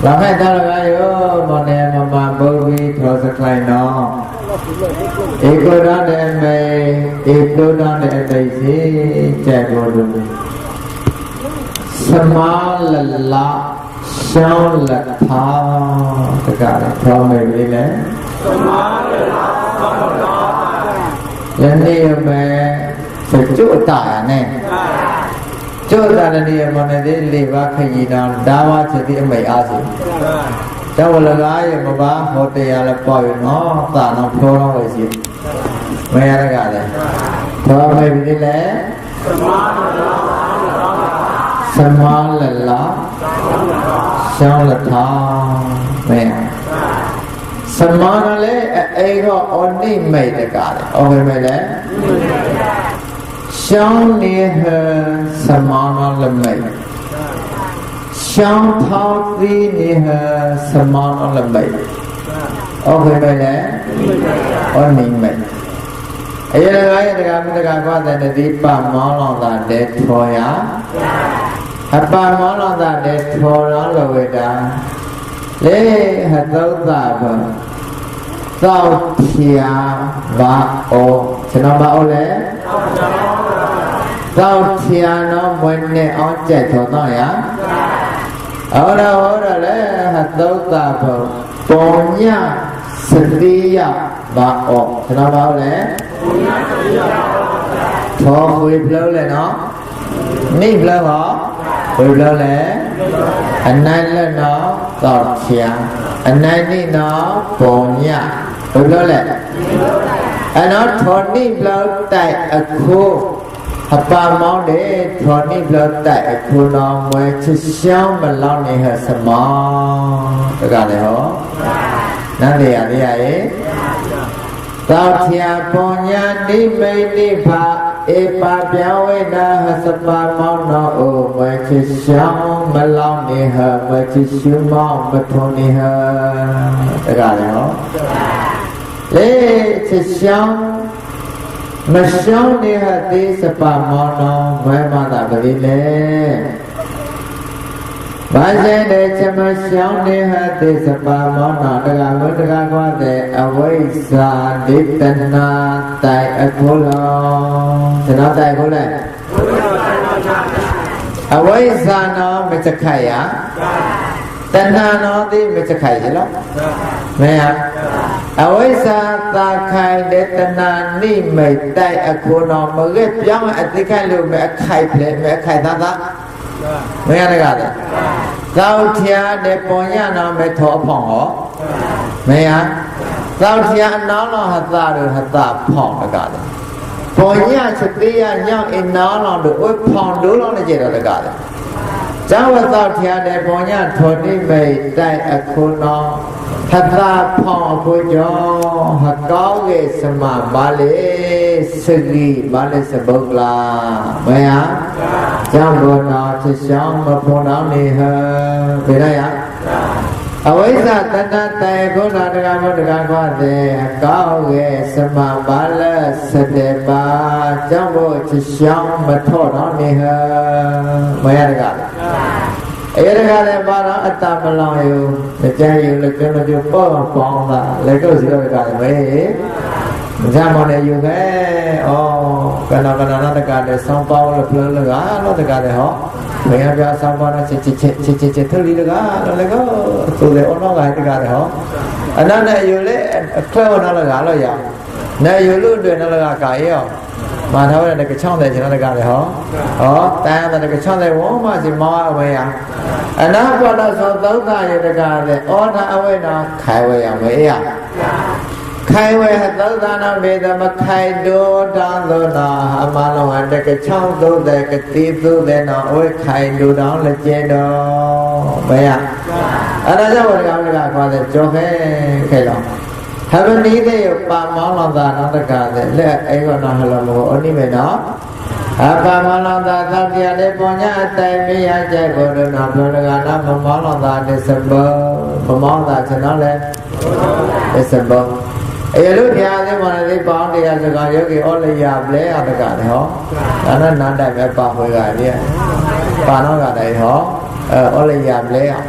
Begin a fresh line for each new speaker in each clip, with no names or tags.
làm hai ta là ai yo mà nè mà bơ vi thọ sắc lại nó cô đó để mày cô đó để mày gì chạy vô được sama lalla sao là tha tất cả là theo mày đi đấy sama lalla sao là tha lần này mày phải chữa tả này chữa tả lần này mà này đi live cái gì nào đào chỉ thì mày ăn gì cháu là gái mà bà họ thì là bồi nó tả nó phô nó vậy gì mày ăn cái này theo mày đi đấy sama lalla sao là tha mẹ sama nó lấy ai có ổn định mày tất cả đấy ổn mày đấy sao nè sama nó là mày sao thao gì nè sama nó là mày ổn mày đấy ổn định mày ai là cái qua đây đi ba món lòng ta để thôi á ba món lòng ta để thôi đó là vậy đó lấy hạt dâu ta vào dâu thìa và ô cho nó bảo lấy dâu thìa nó mình nè ông chạy thôi nó á ở đâu lấy hạt dâu ta vào bồn nhá sỉ và ô cho nó bảo lấy thọ quỳ lâu lên nó ní lâu hả quỳ lâu lên anh này lên nó tọt chèn anh này ní nó bồn nhá quỳ lâu lên anh nó thọ ní lâu tại ở khu ba món để thọ ní lâu tại ở khu nó mới chỉ sao mà lâu này hết什么tất cả này hảนั่นเดียวนี่ไอ้ตาเทียปญญานิเมนิภาเอปาเปียวเวนะหสปามองนโอเมชิชังมะลองนิหะเมชิชุมองมะทุนิหะตะกะเลยเหรอเลชิชังมะชังนิหะติสปามองนเมมาตะกะลิเลဘာစေတဲ့ချမရှောင်းနေဟတိစပါမောနာတကမတကကွာတဲ့အဝိဇ္ဇာဒိတနာတိုင်အခုလောကျွန်တော်တိုင်ခုလဲအဝိဇ္ဇာနောမစခိုက်ရတဏနောတိမစခိုက်ရလားမဲရအဝိဇ္ဇာသာခိုင်တဲ့တဏနိမိတ်တိုင်အခုလောမရက်ပြောင်းအတိခိုက်လို့မဲအခိုက်လေမဲအခိုက်သားသားမရတကားသောက်ထျာတဲ့ပုံရနာမဲ့ထောဖောင်းဟောမရသောက်ထျာအနောင်းလောဟသတို့ဟသဖောင်းတကားပုံရချက်သေးရညောင်းအနောင်းလောတို့ဝဖောင်းတို့လောနဲ့ကြတော့တကားဇာဝသောက်ထျာတဲ့ပုံရထောတိမိတ်တိုင်အခုနောဟသဖောင်းအခုကြောဟကောင်းရဲ့စမဘာလေစဂီဘာလေစဘုတ်လာမရကြောင့်ဘောနာချစ်ဆောင်မပေါ်တော်နေဟဘယ်ရရအဝိဇ္ဇာတဏ္ဍတေဘုရားတက္ကမတက္ကခွာတဲ့ကောင်းရဲ့စမဘာလေစတေပါကြောင့်ဘောချစ်ဆောင်မထော့တော်နေဟမရတကအဲ့ဒါကလည်းဘာတော့အတ္တမလောင်ယူကြံယူလည်းကျွန်တော်တို့ပေါ့ပေါင်းတာလည်းတို့စီတော့ကလည်းပဲဇာမနဲ့ယူပဲဩကနနာတကလည်းဆောင်းပေါင်းလို့ဖလလကလို့တကလည်းဟောဘယ်ရပြဆောင်းပေါင်းနဲ့ချစ်ထလီတကလည်းကောသူလည်းအော်တော့ကတကလည်းဟောအနနဲ့ယူလေအခွဲအော်တော့ကလို့ရနဲ့ယူလို့တွေ့တော့ကကာရောมาเท่านั้นก็ช่องแต่ฉันนั่นก็เลยเหรออ๋อแต่แต่ก็ช่องแต่ว่ามาสิมาเอาไว้ยังอันนั้นพอเราสอนต้องตายอย่างนั้นเลยอ๋อถ้าเอาไว้นะขายไว้ยังไงอ่ะขายไว้ให้ต้องตายนะเมื่อมาขายดูดังดูนะมาลงอันแต่ก็ช่องดูแต่ก็ตีดูแต่นะโอ้ยขายดูดังเลยเจดอไปอ่ะอันนั้นจะว่าการการความแต่โจ้แค่หรอถ้าวันนี้ได้ปามมองลองตาน้องตะการเนี่ยและไอ้ก็น้องฮัลโหลอันนี้ไม่เนาะปามมองลองตาตั้งใจเลยปัญญาแต่ไม่อยากใจคนเดินหน้าเพลินกันนะมองลองตาในสมบูรณ์มองตาชนะเลยในสมบูรณ์ไอ้ลูกยาเนี่ยมันได้ปองเดียสกัดเยอะกี่อ้อเลยยาเปล่าตะการเหรออันนั้นนั่นได้ไหมปามหัวกันเนี่ยปามน้องกันได้เหรออ้อเลยยาเปล่า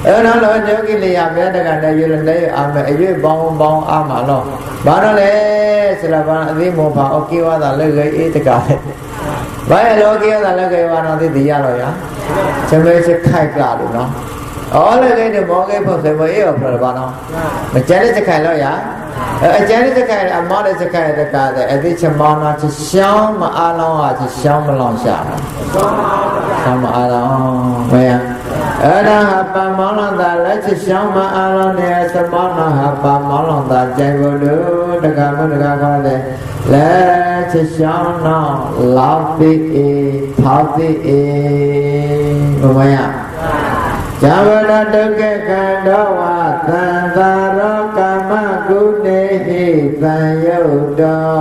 အဲ့တော့လောယောဂီလေးရမြတ်တကနဲ့ရွေလည်းအာမအရွေပေါင်းအာမလောဘာတော့လဲဆိုတော့ဘာအသေးမောပါအကိဝါသာလည်းအေးတကလေဘာရဲ့လောကိဝါသာလည်းဝါတော့သိရတော့ရချမဲချခိုက်ကြလို့နော်အော်လည်းတဲ့မောကေဖို့ဆိုမအေးရောပြဘာနော်မကျန်တဲ့ချခိုက်လို့ရအကျန်တဲ့ချခိုက်အမောတဲ့ချခိုက်တကတဲ့အသေးချမောင်းတော့ချရှောင်းမအားလောင်းဟာချရှောင်းမလောင်းရှာရှောင်းမအားလောင်းဘယ်ရအဲ့ဒါဟာပါမောင်းလောင်းတာလက်ချရှောင်းမအားလောင်းတဲ့သမောင်းတော့ဟာပါမောင်းလောင်းတာကြိုင်ဖို့လို့တကမတကခေါ်တဲ့လက်ချရှောင်းတော့လောက်ပြီးဖောက်ပြီးဘယ်ရဇာဝရဒုက္ခကံတော်ဝသံသာရောကမ္မကုနေဟိသံယုတ်တော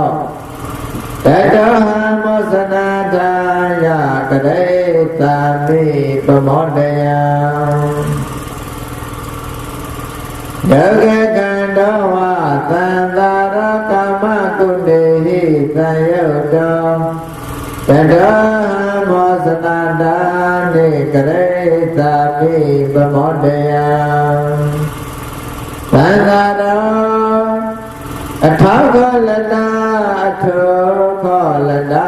တတောဟံမောစနာတာယကရေတာမိပမောတယံဒုက္ခကံတော်ဝသံသာရောကမ္မကုနေဟိသံယုတ်တောတတောဟံမောစနာတာနိကရေတာပိပမောတယံသံဃာတော်အထောက်ခောလနာအထောက်ခောလနာ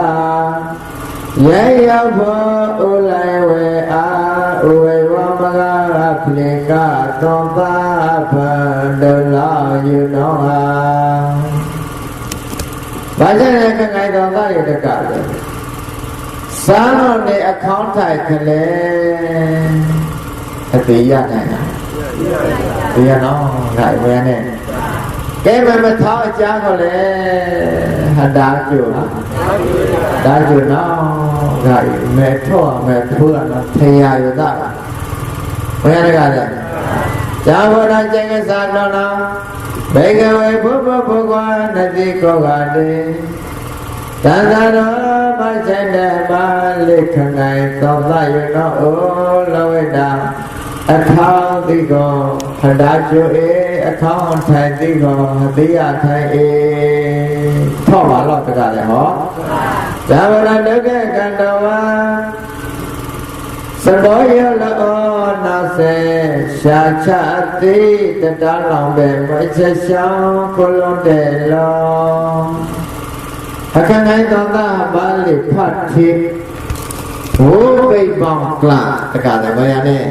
ရေရောက်ဖို့ဥလိုက်ဝေအာဥဝေဝမဂါဖလေကသောပါဖန်ဒလာယူနောဟာဘာကြတဲ့ခိုင်တော်သားရတကလည်းစာတော်နဲ့အခေါင်းထိုက်ကလေးအသေးရနိုင်တာဒီရနော်ဒါဝယ်နဲ့ကဲမထောက်အကြကိုလေဟတာကျိုဟာဒါကျိုနော်ဒါမဲထော့မဲထိုးရတော့ထေရရတာဝယ်ရကလည်းဇာဝရကျင်္ဂစာတော်နော်ဘေကဝေဘုဘဘုကွာနတိကောကတိသံဃာတော်မချိတ်တဲ့ပါလိခနိုင်သောသယနောဩလောဝိတာအထောင်းတိကောဟတာကျိုအထောင်းထိုင်တိကောဟတိယထိုင်ထော့ပါတော့တကလည်းဟောဇာဝရဒုက္ခကံတော်ဝါသဘောရလောနာစေရှာချတိတတလောင်ပဲမချက်ရှောင်းကိုလုံးတယ်လောအခန်းတိုင်းတော်သာပါဠိဖတ်တိဘိုးပိပောင်ကလာတကလည်းဘာရနဲ့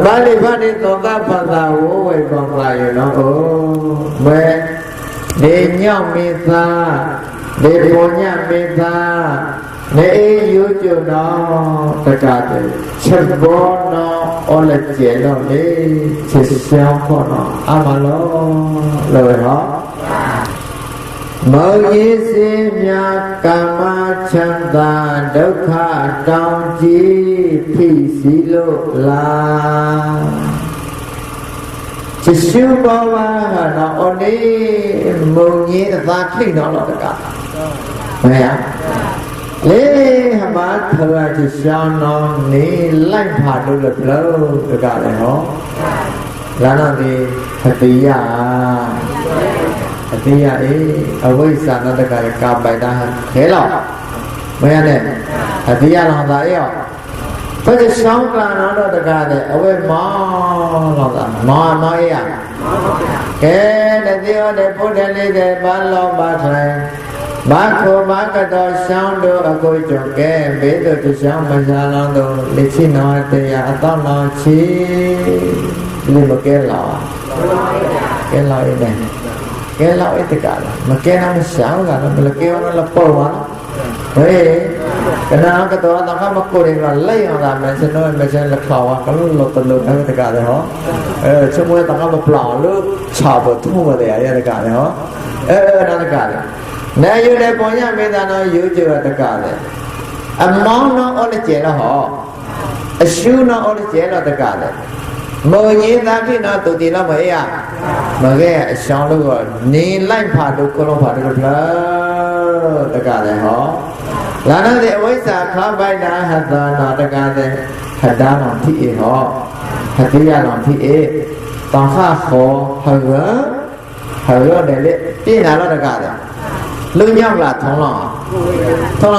ပါဠိဖတ်တိတော်သာဖတ်တာဝိုးဝိပောင်ကလာရနော်ဩမဲနေညောင်းမိသားနေပေါ်ညမိသားနေယူကျနော်တကတဲ့ချက်ဘောနော်အော်လက်ကျဲတော့လေချက်ရှောင်းခေါ်နော်အမလောလောဟောမောရည်စေမြာကမ္မချမ်းသာဒုက္ခတောင်ကြီးဖြစ်စီလို့လားချစ်ရှုပါပါနော်အော်နေမုံကြီးအသာခိနော်တော့တကဘယ်ရလေဟမထရချရှောင်းနော်နေလိုက်ဖာလို့လည်းဘလို့တကလည်းဟောလာတော့ဒီခတိယအတိယအဝိဇ္ဇာနတကရကာပိုက်တာခဲလောက်မရနဲ့အတိယလောင်သာရောဘယ်ရှောင်းကလာတော့တကားတဲ့အဝိမောင်းလောက်သာမောရကဲတတိယတဲ့ဘုဒ္ဓလေးတဲ့ဘာလောဘာထိုင်ဘာခောဘာကတော်ရှောင်းတို့အကိုကြုံကဲဘေးတို့တရှောင်းမရှားလောင်းတို့လက်ချိနောတရားအတော့လောင်းချီဒီမကဲလောက်ကဲလောက်ရတယ်ကဲလောက်အဲ့တကလားမကဲတော့ရှောင်းကတော့မလကဲတော့လပေါ်ပါဟေးကနာကတော့တော့မကိုရင်ကလိုက်အောင်လာမယ်စနိုးမစလက်ခေါ်ကလို့လို့တလို့အဲ့တကလည်းဟောချမွေးတော့မပလောင်လို့ချာဖို့ထုံးရတယ်အဲ့တကလည်းဟောအဲ့တကလည်းနေယူတဲ့ပုံရမေတ္တာတော့ယူကြတကလည်းအမောင်းတော့အော်လက်ကျဲတော့ဟောအရှုတော့အော်လက်ကျဲတော့တကလည်းမောကြီးသားဖြစ်တော့တူတီတော့မအေးရမကဲအရှောင်းလို့နေလိုက်ဖာတို့ကလုံးဖာတို့လားတကလည်းဟောလာတဲ့အဝိဇ္ဇာခါပိုက်တာဟတနာတကလည်းဟတာတော်ဖြစ်ဟောဟတိယတော်ဖြစ်တောင်ခါခေါ်ဟရောတယ်လေပြင်လာတော့တကလည်းလူညောက်လာထုံးလော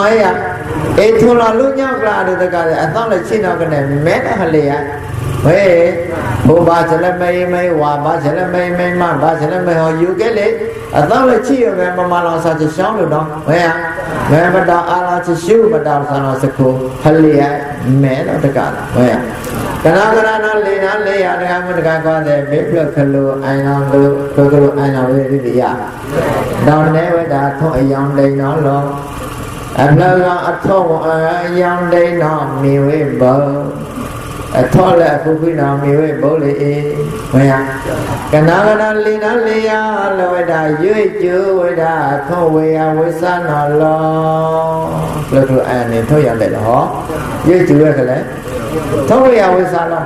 အေးရထုံးလောလူညောက်လာတဲ့တကလည်းအတော့လည်းရှင်းတော့ကနေမဲတဲ့ဟလေရ ဘုဘာချလမေမေဝါဘာချလမေမေမဘာချလမေဟောယူခဲ့လေအတော့လည်းချီရမယ်မမလောစာချရှောင်းလို့တော့မဲမတော်အာလာချရှုမတော်ဆန္ဒစခုဟလျက်မဲတော့တကလားမဲကနာကနာလေနာလေရတကမတကကွာတဲ့မေပြခလိုအိုင်အောင်လို့ခလိုအိုင်အောင်လေးဒီရတောင်းနေဝတာထုံးအယောင်လိန်တော်လောအလှကအထုံးအယောင်လိန်တော်မြင်ဝေဘောအထောလည်းအခုပြီးတော့မြင်ဝေဘောလေမရကနာကနာလေနာလေရလောဝတာရွေ့ကျူဝတာထုံးဝေယဝိသနာလောဘယ်လိုအဲ့နေထုတ်ရတယ်ဟောရွေ့ကျူရခလဲထုံးဝေယဝိသနာ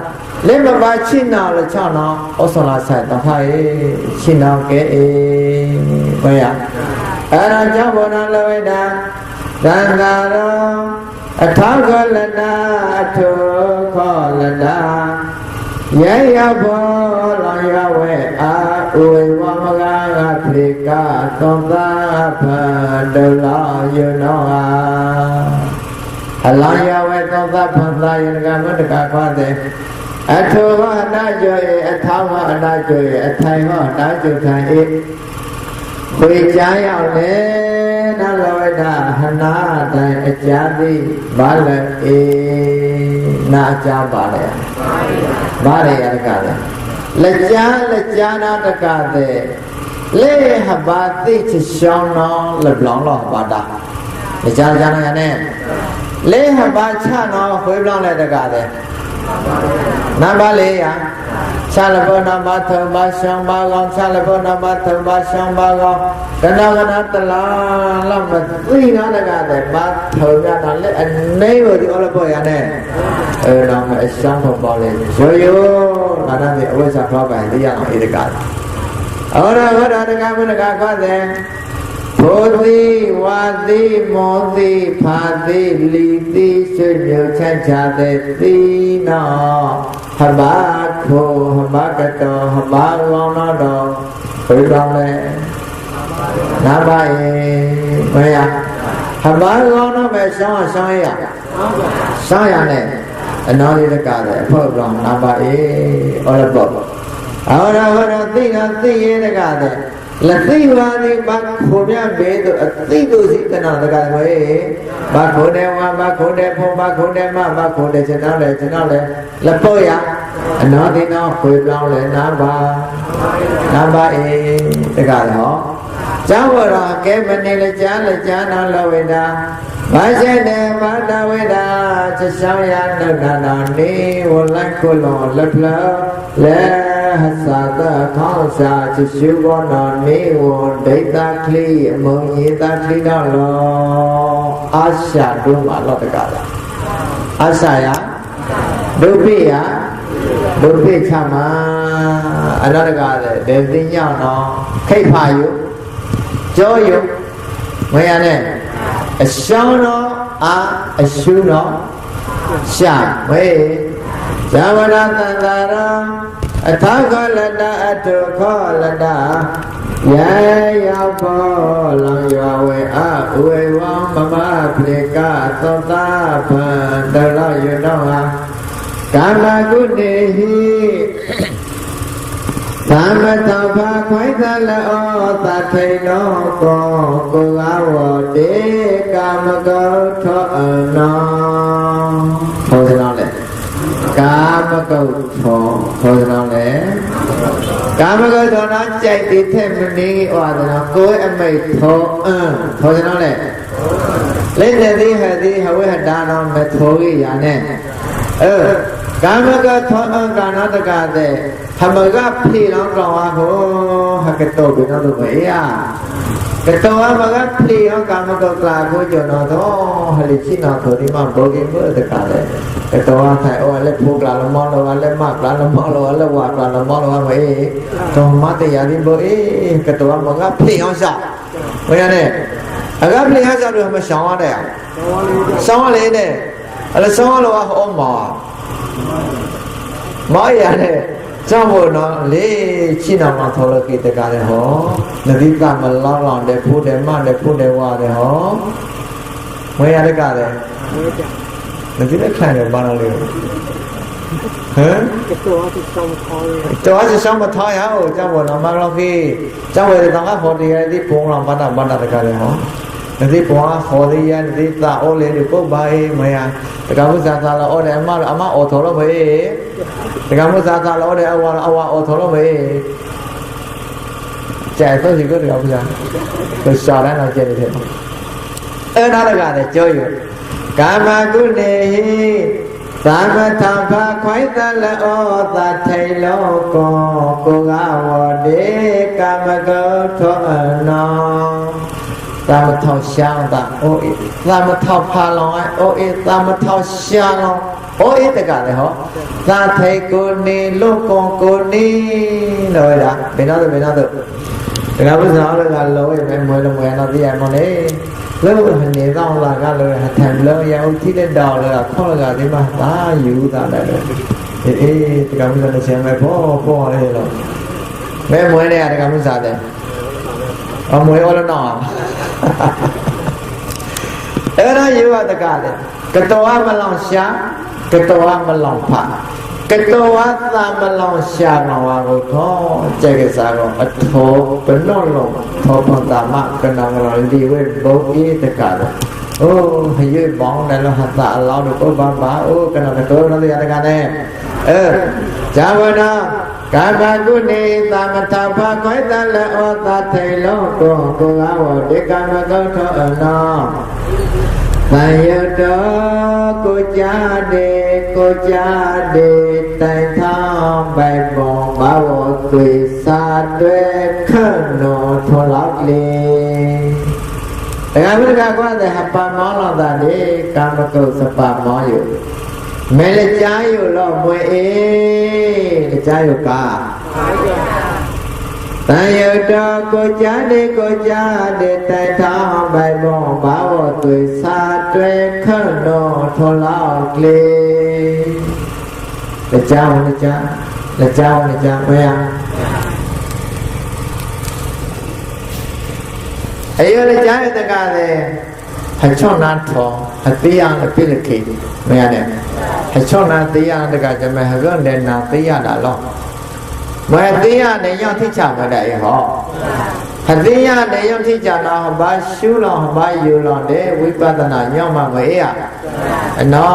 လက်မပါချိနာလချနာဩဆလာဆိုင်တဖိုင်ချိနာကဲဘယ်ရအဲ့ဒါကြောင့်ဘောနာလောဝတာသံဃာရောအထောကလနာအထုခောလနာယေယဘောလောယဝေအာဥဝေဝမဂဂဖိကသောသာဖဒလောယနောအလောယဝေသောသာဖသာယကမတကခွာတဲ့အထုဟအနာကျော်အထောဟအနာကျော်အထိုင်ဟအနာကျော်ထိုင်ဝေကြားရောက်လေနလောဝဒဟနာတိုင်အကြာတိဘာလဲနာအကြာပါလေဘာရရကလဲလက်ကြားနာတကတဲ့လေဟဘာတိချရှောင်းနောလဘလောင်းလောဘာတာလက်ကြားနာရနဲ့လေဟဘာချနောဝေဘလောင်းလဲတကတဲ့နာပါလေရချလဘောနာမထုံပါရှောင်းပါကောင်းချလဘောနာမထုံပါရှောင်းပါကောင်းကနာကနာတလာလောက်မသိနာတကတဲ့မထုံရတာလက်အနေကိုဒီအလပေါ်ရနဲ့တော့အရှောင်းတော့ပေါ်လေရိုငါတို့ဒီအဝိဇ္ဇာဖောက်ပိုင်တရားအောင်ဧတကအော်ရဟောတာတကမတကခွတဲ့ဘောတိဝါတိမောတိဖာတိလီတိဆွေမျိုးချမ်းချတဲ့သီနောဟဘာခောဟဘာကတောဟဘာလောင်းတော်ဘယ်တော်လဲနာပါယေမယဟဘာလောင်းတော့ပဲရှောင်းရရှောင်းရနဲ့အနာလေးတကတဲ့အဖို့တော်နာပါယေဩရဘောအော်ရဟောသိနာသိရဲတကတဲ့လက်သိပါသည်ဘာခိုမြဘေတို့အသိတို့စိတနာတကဝေဘာခိုတယ်ဝါဘာခိုတယ်ဖုံဘာခိုတယ်မဘာခိုတယ်ကျွန်တော်လည်းလက်ဖို့ရအနာတိနောခွေပြောင်းလဲနာပါတကလည်းဟောကျောင်းတော်ကဲမနေလက်ကြားနာလဝေဒာဘာရှိတယ်ဘာတဝေဒာချဆောင်ရနုဒနာနေဝလိုက်ခုလောလက်ဖလလဲဟသာတခေါစာချရှုဘောနာနေဝဒိဋ္ဌကလိအမုံယေတကလိတော့လောအာရှာတို့မှာတော့တကလားအာရှာယဒုပိယဒုပိချမအနာတကလည်းဒေသိညောင်းတော့ခိတ်ဖာယုကြောယုမရနဲ့အရှောင်းတော့အရှုတော့ရှာဝေဇဝရသန္တာရအထာခလတာအတုခောလတာယေရောက်ပေါ်လောင်ရွာဝေအဝေဝံမမပြေကသောတာဖန်တလောယနောဟာကာမကုတေဟိသမတဘာခွိသလောသထိနောကိုငါဝတေကာမကောထောအနောဟောစလားလေကာမကုတ်ထောဟောစလားလေကာမကုတ်ထောနာကြိုက်တဲ့ထက်မနေဩဒနာကိုယ်အမိတ်ထောဟောစလားလေလက်နေသည်ဟသည်ဟဝေဟဒါနောမထောရရနဲ့ကာမကထောကာနာတကတဲ့ธรรมะพี่น้องกล่าวว่าโหฮักโตเป็นน้องตัวเมียกโตว่ามันก็พี่น้องกรรมก็กลาโคจรนอท้อฮัลชินอตัวนี้มันโบกิเมื่อตะกาเลยกโตว่าใครโอ้เล็บพูกลาละมอละวันเล็บมากลาละมอละวันเล็บวากลาละมอละวันเอ้ตรงมาแต่ยาดินโบกโตว่ามันก็พี่น้องชาเพราะงั้นเนี่ยအကပလင်ဟာကြောင့်မရှောင်းရတဲ့ရှောင်းလေနဲ့အဲ့ဒါရှောင်းလို့ဟောမှာမောရတဲ့ကြောင့်ဘုနော်လေချိနာမှာထော်လို့ကိတကားတယ်ဟောနဗိကမလောင်းလောင်းတဲ့ဖို့တယ်မတဲ့ဖို့တယ်ဝါတယ်ဟောဝေရတဲ့ကားတယ်နဗိကခံတယ်ဘာလို့လဲ ตัวจะช่องมาท้อยฮะเจ้าบ่นมาเราพี่เจ้าเวทต้องพอดีที่ปงเราบ้านตะการเลยฮะที่ปงพอดีที่ตาโอเลดิปุ๊บไปมาอ่ะตะการมุสาตาเราโอเดอามาโอทอเราไปตะการมุสาตาเราโอเดอาวาโอทอเราไปใจตัวสิก็เดี๋ยวมุสาก็สอนเราเจริญเถอะนั่นแหละกันเจ้าอยู่กามากุเนหิสามธรรมภาคไว้ตะละโอตัดไทยโลกโกกาวเดกามโกทอนอตามเท่าช่างตาโอเอตามเท่าพาลองโอเอตามเท่าช่างโอเอตะกันเลยฮะตาไทยกุนีโลกกุนีเลยละเป็นอะไรแต่การภาษาเราการเราไม่มวยเรามวยเราที่ยังมันเองแล้วมันเนี่ยต้องละกันเลยแทนเลยยังที่เล่นดาวเลยข้อละกันที่มาตาอยู่ตาได้เลยแต่การภาษาเราเชื่อไหมพ่ออะไรหรอแม่มวยเนี่ยแต่การภาษาเนี่ยเอามวยเอาแล้วหนอนั่นอยู่ว่าแต่การเลยกระตัวมันลองช้ากระตัวมันลองผ่ากระตัวตามันลองช้าลองว่าก็ท้อใจกระสายก็อัดโถเป็นนอนลงท้อพังตามากกันนางเราดีเว้ยโบกี้แต่การเลยโอ้ให้ยืดบ้องในเราหัตถะเราดูก็บ้าโอ้กันนางตัวเราเรียนแต่การเนี่ยจาวนาการมากุนีตามธรรมภาคอยตะละโอตัดไทยโลกโกกาวเดกามโกทอนอตายโตกุจาเดแต่ทำใบบองบาวตุยสาด้วยขนมทอลักเลแต่การพูดกันว่าแต่หับปามอลตาเดการมาเกิดสปามออยู่ไม่ละใจอยู่หรอกมวยละใจอยู่กาตายโตกุจาเดแต่ทำใบบองบาวตุยสาด้วยขนมทอลักเลละเจ้าไม่ยังไอ้ละเจ้าแต่การเลยให้ช่องนั้นทองให้ตีอย่างให้พิลึกขีไม่ยังเนี่ยให้ช่องนั้นตีอย่างแต่การจะไม่ให้เรื่องเดินนาตีอย่างได้หรอกเมื่อตีอย่างในย่างที่ฉาบไม่ได้หรอให้ตีอย่างในย่างที่จะนาบ้าชูลองบ้าอยู่ลองเดวิปัสสนาย่อมมาไม่อ่ะน้อ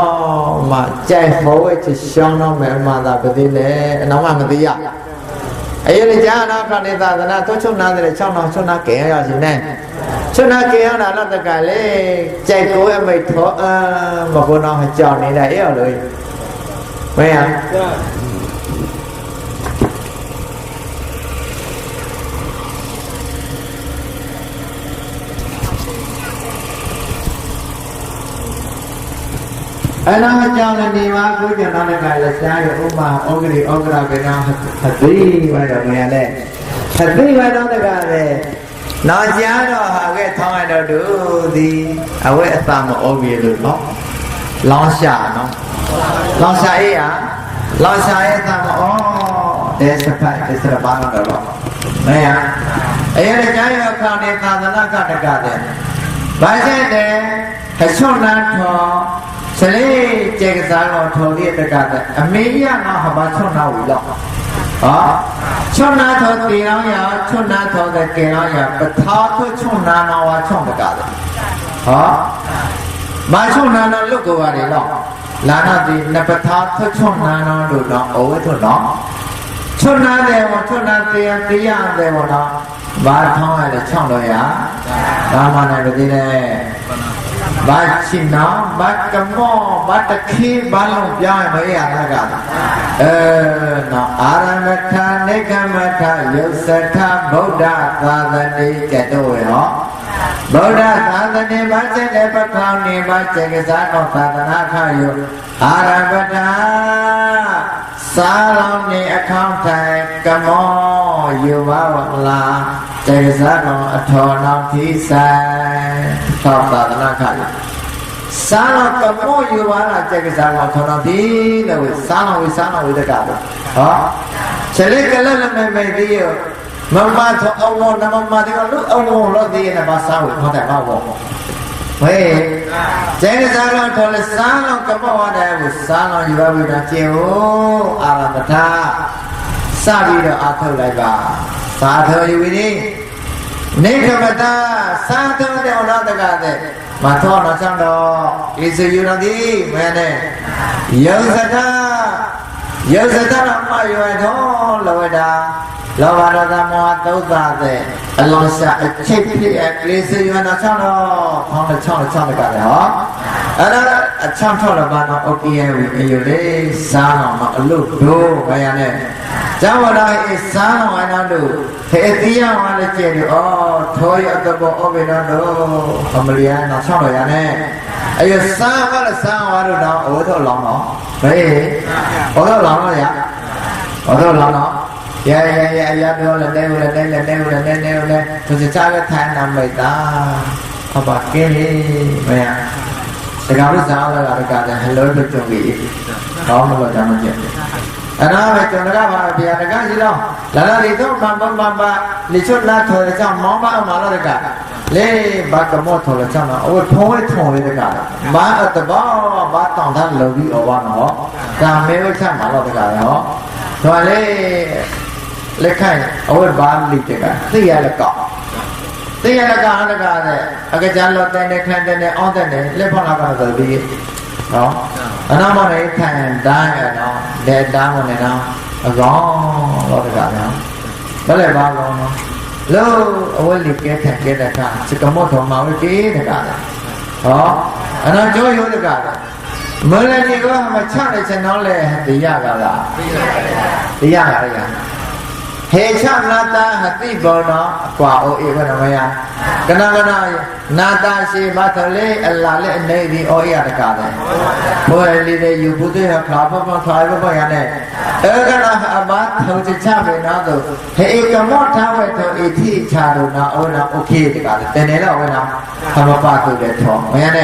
งมาใจเขาไว้ที่ช่องน้องแม่มาตาปฏิเลยน้องมาไม่ตีอ่ะไอ้เลยจ้าน้องพระนิตาตนะทุกช่วงนั้นเลยช่องน้องช่วงนั้นเก่งอย่างสิแน่ช่วงนั้นเก่งนะเราตะการเลยใจกูไม่ท้อบอกว่าน้องให้จอดนี่ได้เอวเลยไม่อ่ะไอ้น้องเจ้าเนี่ยนี่ว่าคุยกันน้องในการละจ้าอยู่อุ้มมาโอกรีเป็นน้องหัดดีไว้ดอกเงี้ยเลยหัดดีไว้น้องในการเลยน้องจ้าเราหาแค่ท้องไอ้เราดูดีเอาไว้ตามมาโอวีเลยเนาะลองชาเนาะลองชาเอ๋ลองชาเอ๋ตามมาอ๋อเดี๋ยวสักพักเดี๋ยวสักบ้างก็ได้ไม่อ่ะไอ้ละจ้าอยู่ข้างในตาตนาการในการเลยบ้านเช่นเดียให้ช่วงนั้นพอเฉลี่ยเจกสารเราทอดีตะการอเมริกามาหาบ้านช่วงนั้นวิลล์ช่วงนั้นทอตีน้องยาช่วงนั้นทอแต่เกน้องยาประท้าทุกช่วงนั้นเอาว่าช่วงตะการบ้านช่วงนั้นลูกกูว่าเลยหรอกลานาดีนับประท้าทุกช่วงนั้นน้องดูน้องโอ้ยทุกน้องช่วงนั้นเดียวช่วงนั้นตีอย่างเดียวน้องบ้านท้องอะไรช่องเลยตามมาในประเทศบ้านชินน้ำบ้านกำมอบ้านตะคีบ้านลงย้ายมาเองนะครับน้องอารามธาเนกามธายุสธาบุตรศาสนีเจตุเหรอบุตรศาสนีบ้านเจริญประคองนีบ้านเจริญสารของศาสนาข้าอยู่อารามธาสาลานีอคำไทยกำมออยู่ว่าวันลาเจริญสารของอัฐนองที่แสชอบศาสนาข้าสารกำมออยู่ว่าเจริญสารของอัฐนองที่เลยสารวิตการเฉลี่ยกันแล้วไม่ดีมันมาถึงเอาวนนะมันมาถึงลูกเอาวนรถดีนะภาษาเขาแต่ว่าวน喂，这个山上头了山上干嘛玩的？我山上有个味道酒，阿拉不他，啥味道阿头来吧？啥头有味的？你可不他，啥头的我哪得干的？马头那上头，意思有那的，没呢？有啥他？有啥他那嘛有爱头，老味道。老板老大妈都咋的？老下切皮，类似于那唱了，唱的干的哈。唱错了吧？那 OK 有嘞，三了嘛，路多哎呀呢。咱们那三了完了路，黑地呀完了接的哦，头要得不哦别那路，我们连那唱了呀呢。哎呦，三完了那我都老了，喂，我都老了呀，呀，多了，就是这个太难没得，好吧，给你没呀？这个不是啥了，这个的很多都中意，好么个咱们讲。那我讲那个吧，别那个是咯，那里头慢慢，你说那头的讲忙吧了这个，嘞把个木头的讲了，我通的这个，把的把当他楼里我忘了，咱没有讲嘛了这个哦，所以嘞看，我把里这个这样来搞。这样那个的，那个家老在那看在那，熬在那，来帮那个走的，哦，那么来看单呀，喏，来单么呢？喏，老这个喏，不来吧老喏，老我理解看的看，这个木头嘛我给这个的，哦，那就有这个的，没来这个我抢的钱拿来第二个啦，第二个呀。黑枪拿打还对不呢？挂我一个那么样，跟那拿打是把头嘞，拉嘞内地哦一样的干的，我里头有部队和卡不样的，个那把头就差没拿到，黑一个毛他会头一提差到那我那 OK 的干的，但你那我那他们把头给拖，没样的，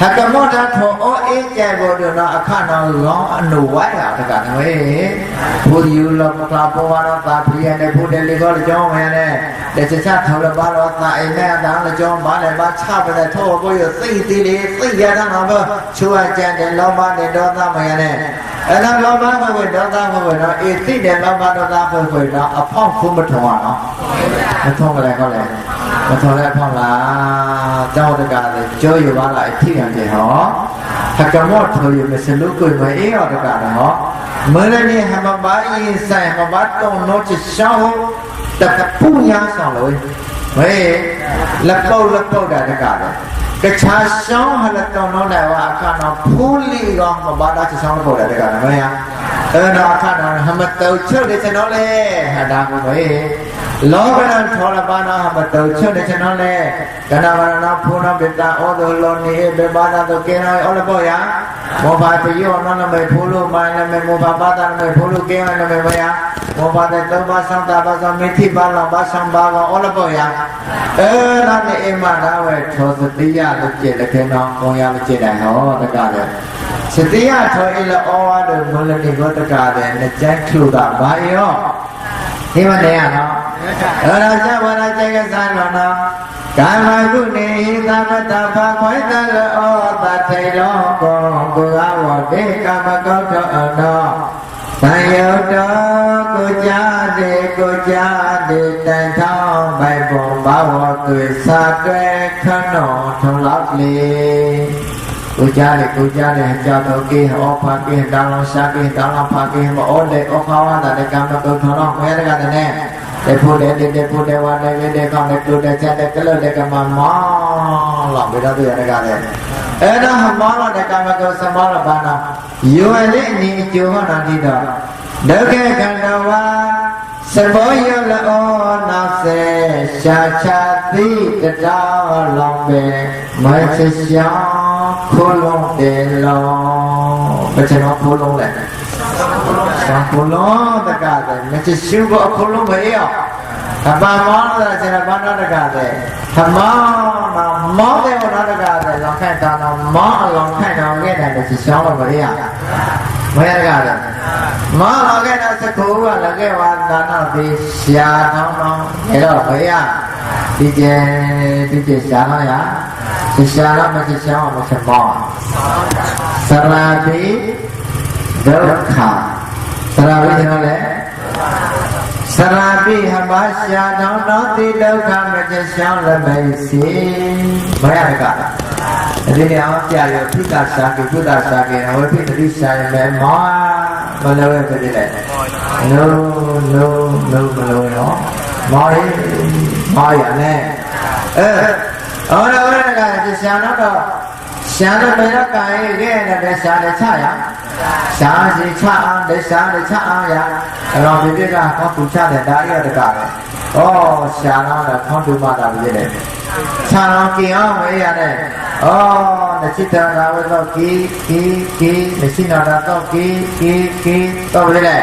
他个毛他拖哦一家不就那看那老努歪啊的干的喂，不有了卡不完了打。เรียนในผู้เรียนก็เลยจ้องมาเนี่ยเด็กชาติเท่าไรบ้านเราตายแม่ต่างเลยจ้องบ้านเลยบ้านชาติไปแต่โทษก็อยู่สี่ตีเลยสี่ยาทั้งนั้นก็ช่วยแจ้งเด็กเราบ้านเด็กดอต้ามาเนี่ยแล้วเราบ้านก็เป็นดอต้าก็เป็นเนาะอีสี่เด็กเราบ้านดอต้าก็เป็นเนาะอ่ะพ่อคุ้มมาถวายเนาะมาท่องอะไรก็เลยมาท่องอะไรพ่อละเจ้าตะการเลยเจออยู่บ้านละที่อย่างเดียวเหรอถ้ากระมอดเธออยู่ไม่สนุกกุยไม่เอ๋อตะการเหรอเมื่อนี้ให้มาบ้านยินใส่มาบ้านตรงโน้ตจะเช่าแต่กับผู้ยาสองเลยเฮ้ยลับเป้าได้ตะการเลยกระชากเช่าให้ลับตรงโน้ตได้ว่าข้าน้องผู้ลีกองมาบ้านได้จะเช่าลับเป้าได้ตะการไหมฮะน้องข้าน้องให้มาเติมเชื่อได้จะน้องเลยให้ดังไปล้อกันนั้นทอละบ้านน้องให้มาเติมเชื่อได้จะน้องเลยกันนั้นวันนั้นผู้น้องเป็นตาโอ้ตัวลนี่เป็นบ้านนั้นตัวเก่งน้อยโอ้ลับเป้ายังโมบายไปโยนนั่นไม่ผู้ลูกมานั่นไม่โมบายบ้านนั่นไม่ผู้ลูกเก่งนั่นไม่มายังโมบายแต่ตัวบ้านสังตาบ้านสังมิถิบ้านเราบ้านสังบ้านเราโอ้ลับเป้ายังนั่นนี่เอ็มมาแล้วเว้ยโชว์สติยาลุเจตะเคนน้องคงยาลุเจได้เหรอตะการเลยสติยาโชว์อิละอ้อดูมูลนิธิตะการเลยในใจครูดาบายอ๋อที่มันเนี่ยเนาะเราจะวันเราจะกันสันเนาะการมากุณีตามตาพาคอยตาละอ้อตาไทยล้อก็กูเอาเด็กกามก็เถอะเนาะตายเอาดอกกูจ้าเด็กแต่เท่าใบบ่งบ่าวกุยสาดด้วยขนมทองลับเลยกูจ้าเด็กเจ้าตัวกี้ออกพากี้ดาวลงชากี้ดาวลงพากี้มาโอ้เด็กออกเขาว่าแต่เด็กกามก็ทองลับไม่ได้กันแน่เด็กพูดเด็กวันเด็กของเด็กดูเด็กแช่เด็กก็เลยเด็กมาหมอหลอกไปแล้วตัวอย่างไรกันนะหมอเราเด็กมาก็สมอเราบ้านเราอยู่อะไรนี่จู่หัวนั่นที่ดอกเด็กแค่กันเราว่าสมอยละอ้อนาเสชาชาติกระดาลองเบไม่ใช่ชาคุลงเดลองไม่ใช่น้องคุลงแหละสังคุลงตะการเลยไม่ใช่ชิวก็คุลงไม่เอาถ้าบ้านมอเราจะเป็นบ้านตะการเลยถ้ามอเดียวนั่นตะการเลยลองแค่ตอนมอลองแค่น้องแค่ไหนไม่ใช่ชาวเราไม่เอาไม่ตะการเลยมอเราแค่นั้นสักครู่เราแค่วันนั้นที่เสียน้องเห็นหรอไม่เอาที่เจเสียน้องอย่า สิชาละไม่ใช่ช่างไม่ใช่หมอสระบิดกขาสระบิที่นั่นแหละสระบิหามาชาน้องน้องที่ดกขาไม่ใช่ช่างละไม่สิไม่อะไรกันทีนี้เอาใจอยู่พุทธศาสนาพุทธศาสนาเอาไว้พิธีศาสนาหมอมาเลยไปเลยno no no มาเลยเนาะหมอเลยหมออย่างนี้เอาละกันจะชานะก็ชานะไม่ละกันเรื่องนั้นชาเนี่ยชาอย่างชาสิชาอันเดชาเนี่ยชาอันอย่างเราไปดูกันเขาพูดชาเนี่ยได้ยังไงกันโอ้ชานะเนี่ยเขาดูมาได้เลยชาเรากี่อ่ะไม่ยังเนี่ยโอ้เนี่ยชิดาเราก็กี่เนี่ยชินาเราก็กี่ต้องไปเลย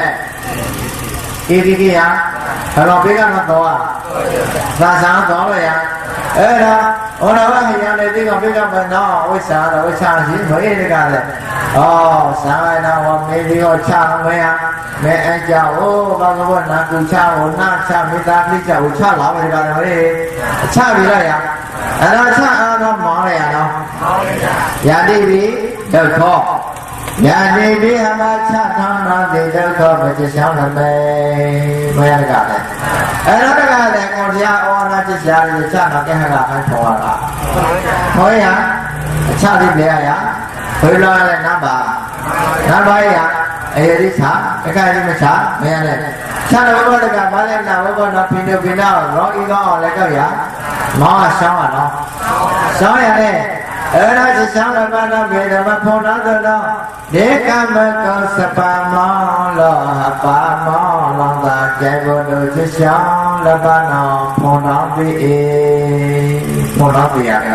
กี่อย่างเราไปกันมาตัวภาษาตัวเลยอย่างนะโอ้เราว่าเฮียเนี่ยที่เขาไปกันมาเนาะวิชาเราวิชาสิไม่ได้กันเลยโอ้สายนะว่าไม่ดีก็ชาไม่อ่ะไม่ไอ้เจ้าโอ้บางคนนักกุชาโอ้นักชาไม่ตาที่จะอุชาเราไม่ได้กันเลยชาไปเลยอย่างเราชาเราหมอเลยอ่ะเนาะอย่างนี้ดีเด็กพ่อย่างนี้ดีหามาชาทำมาดีเด็กพ่อไม่จะช่างทำไม่ได้กันเลยเราได้กันเลยคนที่อ๋อน่าจะชาเลยชาเราแค่ให้เราให้พอละพออย่างชาที่เบียร์อย่างเฮ้ยเราอะไรน้ำบ่าอย่างไอ้ที่ชาไอ้ใครที่ไม่ชาไม่อะไรชาเราก็ได้กันมาเล่นน้ำก็น้ำพินเดียวร้องอีกก็อะไรก็อย่างหมอช่างอ่ะเนาะช่างอย่างนี้เราจะช่างเราบ้านเราเบียร์มาพงน้ำตัวเนาะเด็กกันมันก็สบายมองหล่อปามองลองตาใจบุญดูจะช่างเราบ้านเราพงน้ำบีพงน้ำบีอะไร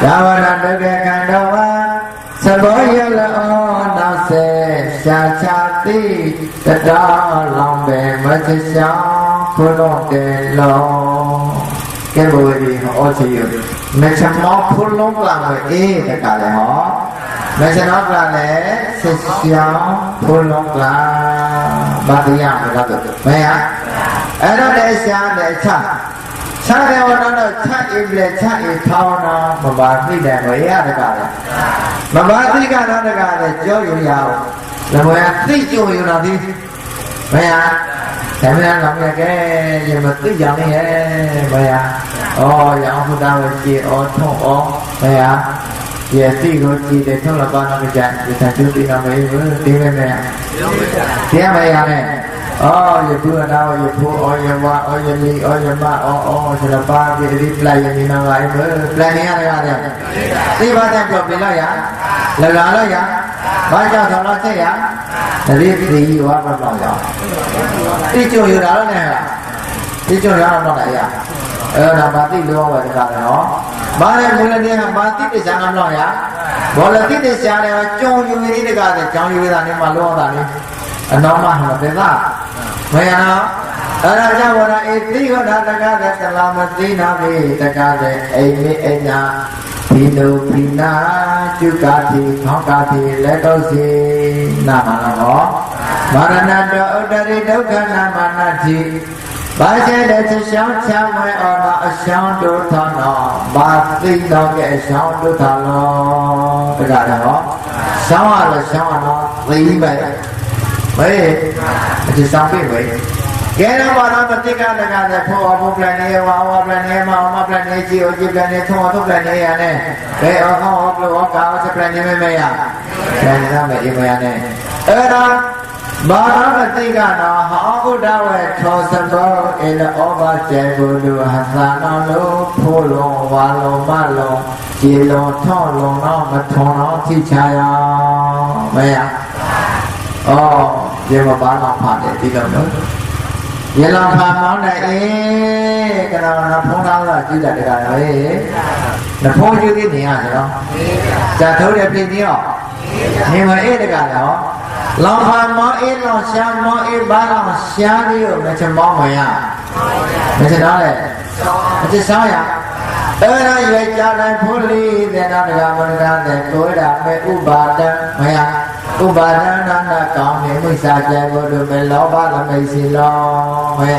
ดาวนันเด็กกันเราว่าสบายละอ๋อน้ำเสียชาติแต่ดาวลองเบนมาจะช่างคุณลงเดินลงแกบอกดีโอ้ชิวไม่ใช่หมอคุณลงกลางเลยแต่กันเลยฮะไม่ใช่นอกกลางเลยเสียคุณลงกลางบาดยามนะครับไม่ฮะเราได้เสียได้ชาชาเดียวนั้นชาอีเบลชาอีเท่านั้นมาบาดที่แดงเลยอะนะครับมาบาดที่กันนะครับเจ้าอยู่ยาวแล้วเมื่อที่เจ้าอยู่นั่นที่ไม่ฮะแต่ไม่นั้นหลังจากแกยังมาตื้อยังนี่ไม่ฮะอ๋อยังเอาผู้ดาวจีอ๋อท่องอ๋อไม่ฮะเดี๋ยวที่เขาจีเด็กท่องละบ้านเราไม่จัดจะทำชุดที่เราไม่ตีไม่ฮะเที่ยไม่ฮะเนี่ยอ๋ออย่าพูดนะอย่าพูดอ๋ออย่าว่าอ๋ออย่าลีอ๋ออย่ามาอ๋อสารพัดที่รีบไล่ยังมีน้องไล่ไล่เนี่ยอะไรกันเนี่ยที่บ้านจะจบไปแล้วยังแล้วยังบ้านเจ้าทำแล้วใช่ยังรีบตีอยู่ว่ามันหล่อยังที่จู่อยู่แล้วเนี่ยที่จู่แล้วมันหล่อยังเราบ้านที่รู้ว่าจะกันเนาะบ้านเนี่ยมูลนิธิบ้านที่จะสั่งหล่อยังบอลที่จะสั่งเนี่ยจงอยู่ที่นี่กันจงอยู่ที่นี่มาล้วนกันนี่น้องมาหาเด็กละไม่เอาเราจะว่าไอ้ที่เขาทำกันแต่ตลาดมันที่น่ามีแต่การไอ้นี่ไอ้นาพินุพินาจุกาทีท้องกาทีและก็สินามาละเนาะมรณะโดอุตริดุขนามานาทีบาเจเดชช่างช่างไม่ออกมาช่างดูทอนอบาติโนเกช่างดูทอนอเป็นอะไรเนาะช่างอะไรช่างเนาะตีไปไม่จะสร้างไปไหมแกเราบอกเราปฏิการในการแต่พอพวกแปลนี้ว่าแปลนี้มาแปลนี้จีโอจีแปลนี้ทั่วทุกแปลนี้อันนี้เฮ้ยเอาเข้าเอาปลุกเอาเก่าจะแปลนี้ไม่อ่ะแปลนี้ทำแบบนี้ไม่อันนี้เราบอกเราปฏิการเนาะเขาพูดเอาไว้ทศบเอลโอบาเจบุดูหัสานอลูพูลงวาลงมาลงจีลงท่อลงน้องมาทองน้องที่ชายไม่อ่ะอ๋อเดี๋ยวมาบ้านเราผ่านเด็กที่เราเนาะเดี๋ยวเราผ่านน้องไหนก็เราพงเราละจีดัดกันเลยแต่พงอยู่ที่นี่อ่ะเนาะจะทุเรียนปีนี้อ่ะนี่มาเด็กกันเนาะเราผ่านมอเราช้างมอบ้านเราช้างนี่ไม่ใช่มอเหมือนอ่ะไม่ใช่นั่นเลยไม่ใช่ซ้ายอ่ะเราอยู่จากในพุลีเดี๋ยวเราจะมากันแต่ตัวเราไม่อุบาทไม่อ่ะ ဥပါဒနာနာကောင်းနေမှုစားကြဖို့တို့ပဲလောဘလမိတ်စီလောမယ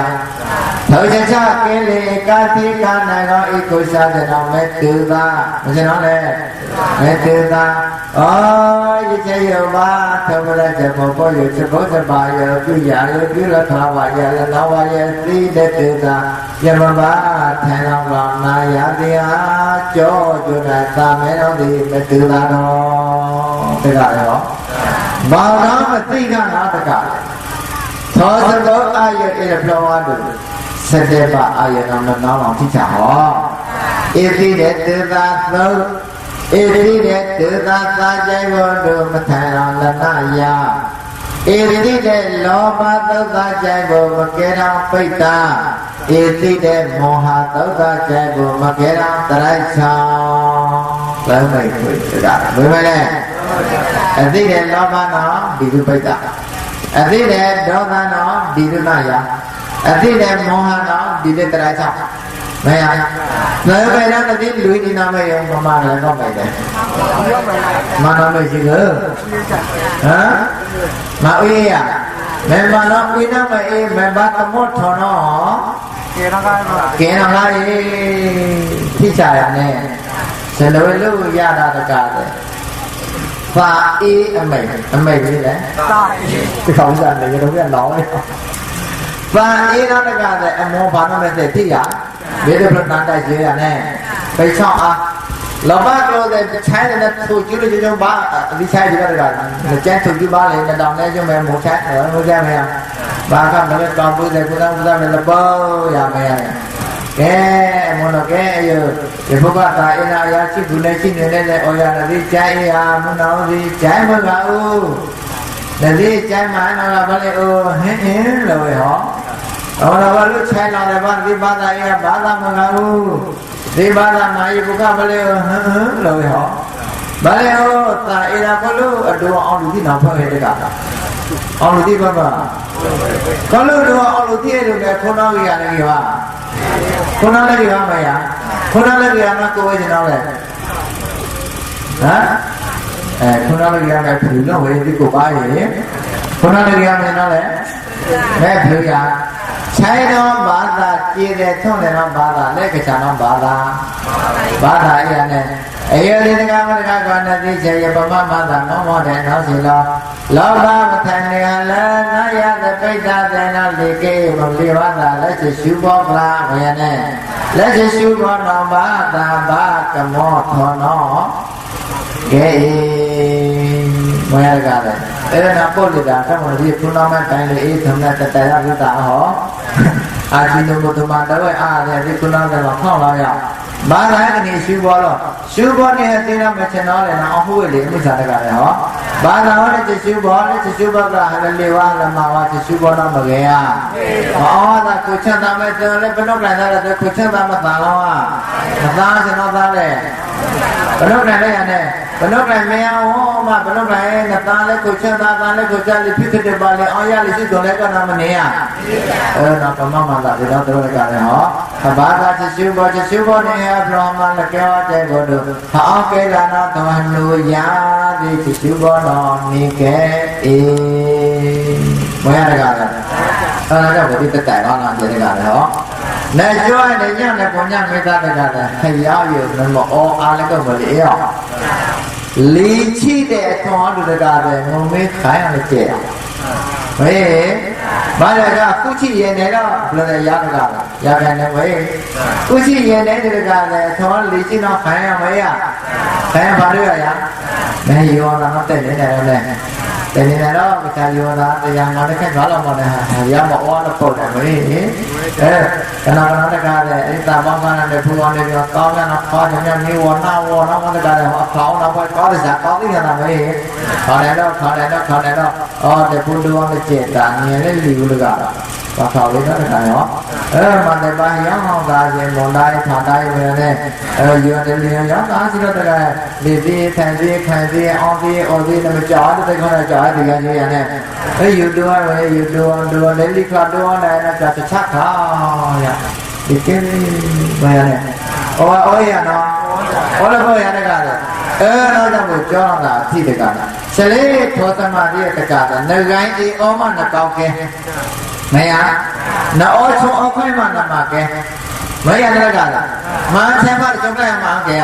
ထောချချကင်းလေကာတိကနာကောဧကုသဇနောမေတ္တာမစနောလေမေတ္တာဩယချေယောဘာသမရဇဘောဘောယချဘောသဘာယောပြုရာယောပြုလထာဝါယလနာဝါယသီတတေတာယမဘာထေနောကောနာယတိဟာကြောကျွနာသာမေနောတိမေတ္တာတော်တကရောဘာသာမသိကနာတကသောသဘောအာယဧရပလောဝတုစတေပအာယနာမနောလောင်ထိချဟောဧတိတဲ့တေသာသုဧတိတဲ့တေသာသာကြိုင်ဘောတို့မထံအောင်လနယဧတိတဲ့လောဘသုတ်သာကြိုင်ဘောမကဲတော်ပိတ္တာဧတိတဲ့မောဟသုတ်သာကြိုင်ဘောမကဲတော်တရိုက်ချောင်းလုံးမိတ်ခွေတကဘယ်မလဲအသိတဲ့လောဘနောဒီလူပိတ္တာအသိတဲ့ဒေါသနောဒီလူနာယအသိတဲ့မောဟနောဒီလူတရိုက်ချောင်းမရနော်ဘယ်တော့တည်းလူဒီနာမယမမလည်းတော့ပဲမနာမရှိဘူးဟမ်မအေးရမေမနောဝိနမအေးမေဘာတမောထောနောကေရကာရေထိချရနဲ့ဇလဝလူရတာတကားတယ်ပါအေးအမိတ်လေးလေသာအေးဒီကောင်စားနေရုံးကလောင်းနေပါအေးတော့တကားတယ်အမောဘာနမဲ့တဲ့ထိရဘယ်လိုလုပ်တာတိုက်ရနဲ့ပိတ်ချောင်းအားလောဘကလို့တဲ့ခြိုင်းတဲ့သူကျူးကျုံဘာဒီခြိုင်းဒီကတည်းကကျန်းသူကျူးပါလေတောင်နဲ့ကျုံမဲ့မို့ခြိုင်းမို့ကြမယ်ဘာကမလဲကောင်းဖို့တဲ့ကုသနဲ့လဘောရမယ်ကဲမနောကဲယောဒီဘုရားတာအနာရာရှိဘူးနဲ့ရှိနေတဲ့ဩရနတိကျိုင်းရာမနောဒီကျိုင်းမကဦးနတိကျိုင်းမှာနာဘာလဲဩဟင်းလို့ဟောအော်ဘာလို့ခြိုင်းလာတယ်ဘာဒီဘာသာရဘာသာမကဦးဒီဘာသာမှာယဘုကမလဲဟမ်လို့ဟောဘာလဲဟောတာအရာဘလို့အတူအောင်လူဒီနာဖွဲ့ရတဲ့ကအောင်လူဒီဘာဘာကလို့တော့အောင်လူဒီရလို့ခုနောကြီးရတယ်ကြီးပါခုနောလည်းကြီးပါမရခုနောလည်းကြီးရမှာကိုယ်ဝေးနေတော့လေဟမ်ခုနောလည်းကြီးရမယ်ဖြူလို့ဝေးဒီကိုပါရင်ခုနောလည်းကြီးရမယ်နော်လေမဲ့ဖြူရခြိုင်းတော်ဘာသာကြည်တဲ့ထုံးတယ်တော့ဘာသာလက်ကချာတော့ဘာသာအရာနဲ့အယလေးတကားမတကားကောနဲ့သိချေရပမမသာမောမောတဲ့နောက်စီလောဘမထန်နေလည်းနာယသပိဋ္ဌာတဲ့နာလေကေမလီဝသာလက်ချရှုဘောကလာဝေနဲ့လက်ချရှုဘောနောဘာသာဘာကမောထောနောကဲမရကြတယ်အဲ့ဒါပို့လိုက်တာကမှဒီခုနမှတိုင်းလေအေးသမဏတတရဝိတာဟောအာဇိနုဘုဒ္ဓမတော်အားလည်းဒီခုနကမှဖောက်လာရဘာသာကနေရှုဘောတော့ရှုဘောနဲ့သိရမချင်တော့လည်းအောင်ဟုတ်လေမိစ္ဆာတကလည်းဟောဘာသာဟောတဲ့ရှုဘောနဲ့ရှုဘောကဟလည်းလေဝါလမဝါရှုဘောတော့မကဲရဟောသာကိုချမ်းသာမဲ့တယ်လည်းဘယ်တော့ပြန်လာတယ်ကိုချမ်းသာမသာတော့မသာစင်တော့သားလေဘယ်တော့ပြန်လဲရနဲ့ဘယ်တော့ပြန်မရအောင်မဘယ်တော့ပြန်နဲ့သားလည်းကိုချမ်းသာသားလည်းကိုချမ်းလေးဖြစ်တဲ့ပါလေအောင်ရလေးရှိတော်လည်းကနာမနေရအဲ့တော့ကမမသာဒီတော့တော်ကလည်းဟောဘာသာရှုဘောနဲ့ဘရမလကေဝတဲ့ဘုဒ္ဓဟာကေလနာတဝနုယာဒီရှုဘောတော်နိကေအေမရတကားလည်းအဲ့ဒါကြောင့်ဒီတက်တိုင်ဟောလာတယ်တကားလည်းဟောနဲ့ကြွတဲ့ညနဲ့ပုံညမေတ္တာတကားလည်းခရောက်ရမအောအားလည်းတော့မလေးရောလီချိတဲ့အထွန်းတို့တကားလည်းငုံမေးခိုင်းရတဲ့ကျဲဟေးဘာလဲကကုချိရင်လည်းတော့ဘယ်လိုရတကားရပြန်တယ်ဝေးကုချိရင်လည်းတကားလည်းထွန်းလီချိတော့ခိုင်းရမရခိုင်းဘာလို့ရမဲယောနာတဲ့နေတယ်လည်းတကယ်တော့ကယောနာတရားနာတဲ့ခါတော့မလဲရမအောတော့ပေါ့တယ်ဝေးကနာတကားလည်းအဲ့တာဘောင်းကနဲ့ဖူအောင်လည်းကောင်းတဲ့ခေါ်တယ်မြေဝနာဝနာမတကားလည်းအခေါင်းတော့ကောင်းတဲ့စားကောင်းတဲ့နာမေးခေါ်တယ်တော့အော်တဲ့ဘုဒ္ဓဝါနဲ့ကျက်တာမြင်လေးလူလူကဘာခေါ်လို့တော့တကားရောမတပါရောင်းအောင်သာခြင်းမွန်တိုင်းထားတိုင်းဝင်နဲ့ယူတယ်လျောင်းသားစီတော့တကားဒီထန်စီခံစီအောင်စီအော်စီနဲ့မကြောက်တဲ့ခေါ်တော့ကြောက်ဒီကကြီးရနဲ့ယူတော့လေးလိခါတော့နဲ့တခြားခါရဒီကဲဘာရလဲအော်ရနော်ဟောလို့ရတဲ့ကလည်းတော့ကြောက်တာဖြစ်တဲ့က စလေထောသမာတိတက္ကတာငကိုင်းဒီအောမနကောက်ကဲမရနောချုံအခွင့်မနမကဲမရတက္ကတာမာချမ်းမချုံကမှာကဲ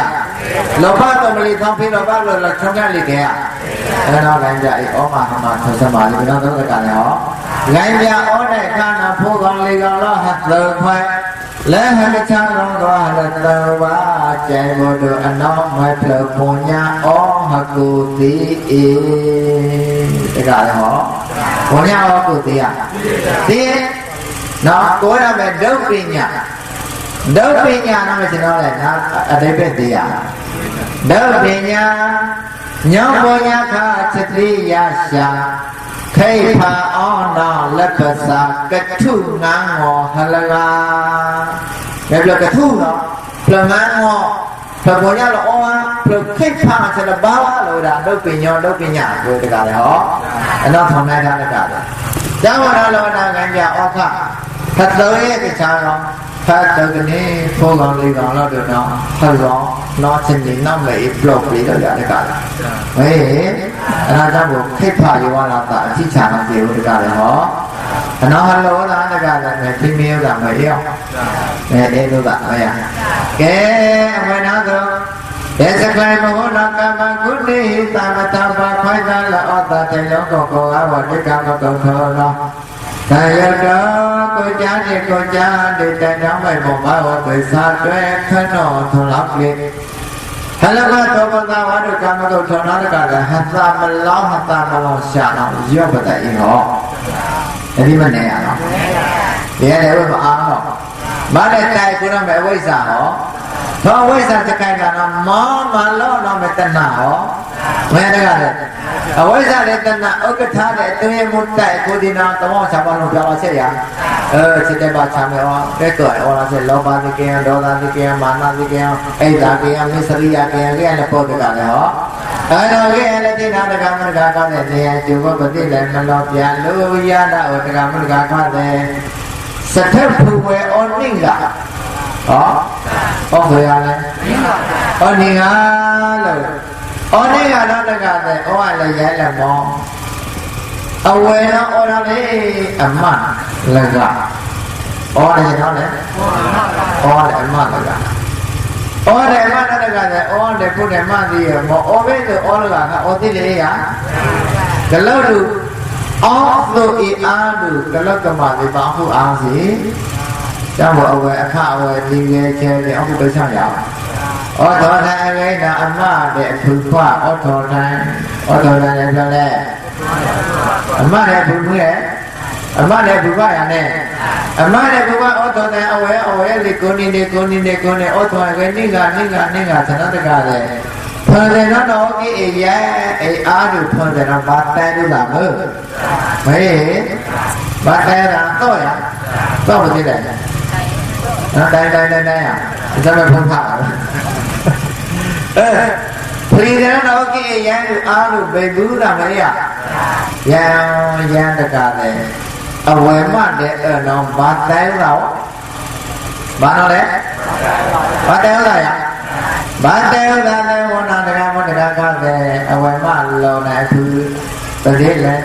လောဘတော်မလီသောဖိလောဘလောချုံကလိကဲအဲ့တော့လိုင်းကြအေးအောမဟမထောသမာတိကတော့တက္ကတာရောလိုင်းပြအောတဲ့ခန္ဓာဖိုးကောင်လေးကောင်လောဟတ်သောခွဲလဲဟမချမ်းတော်တော်လတောပါကျန်မို့တို့အနောက်မဖလပုံညာဩဟကုတိအေတက္ကရာဟောပုံညာဩကုတိယဒီနော်ကိုရမယ်ဒုပညာနာမကျွန်တော်လည်းနာအတိပ္ပယ်တရားဒုပညာညောပုံညာခချက်တိယရှာခိဖာအောနာလက်ခစာကထုငန်းဟောဟလလာဘယ်လိုကထုနော်ပလငန်းဟောပပေါ်ရလောအောပလခိဖာချက်ဘာလို့ဒါဒုပညာကိုတကလည်းဟောအနောက်ထောင်လိုက်တာတကလည်းကျောင်းဝရလောနာကံကြဩခသတ္တဝေကချာရောဖတ်တော့ကနေဖိုးကောင်လေးကောင်တော့တော့ဟောတော့နောက်ချင်းနေနောက်လေဘလော့လေးတော့ရတယ်ကလည်းဟေးအဲ့ဒါကြောင့်ခိဖာယောလာတာအချိချာမပြေဘူးတကလည်းဟောအနောက်ဟလောလာတကလည်းပြင်းမြေတာမရောအဲ့လိုကမရကဲအမနာတော့ဒေသကံမဟောနာကမ္မကုနေသာမတဘာခွိုက်တာလောတတေလောကောကောအဝတိကမကောထောလောသာယတောကိုကြားနေကိုကြားတဲ့တန်တောင်းမဲ့ပုံမှာဟောပိစာတွဲခနောထုံလောက်လေဟလဘသောပသာဝါဒကမကောထောနာတကလည်းဟသမလောရှာတော့ရော့ပတဲ့ဟောအဲ့ဒီမနေရတော့တရားလည်းမအားတော့မနဲ့တိုက်ကိုတော့မဲ့ဝိဇ္ဇာဟောသောဝိဇ္ဇာတကိုင်ကတော့မောမလောတော့မဲ့တဏဟောမင်းတကလည်းအဝိဇ္ဇာနဲ့တဏဥက္ကဋ္ဌနဲ့အတွင်းမတိုက်ကိုဒီနာသမောချပါလို့ပြောပါဆက်ရစစ်တဲ့ပါချမယ်ဟောတဲ့တော့ဟောလာဆက်လောဘတိကေဒေါသတိကေမာနတိကေအိဒါကေမစ္စရိယကေလည်းပေါ်တကလည်းဟောအဲ့တော့ကေလည်းဒီနာတကမတကကတဲ့နေရာကျုပ်ဘတိလည်းမလောပြလို့ရတာဟောတကမတကခတဲ့စထဖူဝဲဩနိငါဟောဟောရလဲဩနိငါလို့ဩနိငါတော့တကတဲ့ဩကလည်းရဲလည်းမောအဝယ်တော့ဩရလေအမလကဩတယ်တော့လေဩတယ်အမလကဩတယ်အမတကတဲ့ဩတယ်ပုဒ်တယ်မသိရမောဩပဲဆိုဩလကဩသိလေရကလောက်လူအော်လို့ဤအားလူကလကမလေးပါဟုအားစီကျောင်းအဝယ်အခအဝယ်ဒီငယ်ချဲတဲ့အခုတခြားရအောင်ဩတော်တိုင်းအလေးနာအမတဲ့အထူခွဩတော်တိုင်းလည်းပြောလဲအမတဲ့ဘုရဲ့အမတဲ့ဘုကရနဲ့အမတဲ့ဘုကဩတော်တိုင်းအဝယ်လေးကိုနေဩတော်ကနိကသနတကလည်းဖန်တယ်တော့အေးရဲအေးအားတို့ဖန်တယ်တော့ဘာတဲလို့လာမလို့မေးဘာတဲတာတော့ရတော့မသိတယ်နော်တိုင်းရစမဖန်ခါဖရီတယ်တော့အေးရဲတို့အားတို့ဘေဘူးတာမရရန်တကားတယ်အဝယ်မတဲ့တော့ဘာတဲတော့ဘာလို့လဲဘာတဲတော့ရဘာတေဥဒ္ဒလေဝနာတကမောတကကတဲ့အဝေမလောနေသူတတိလေ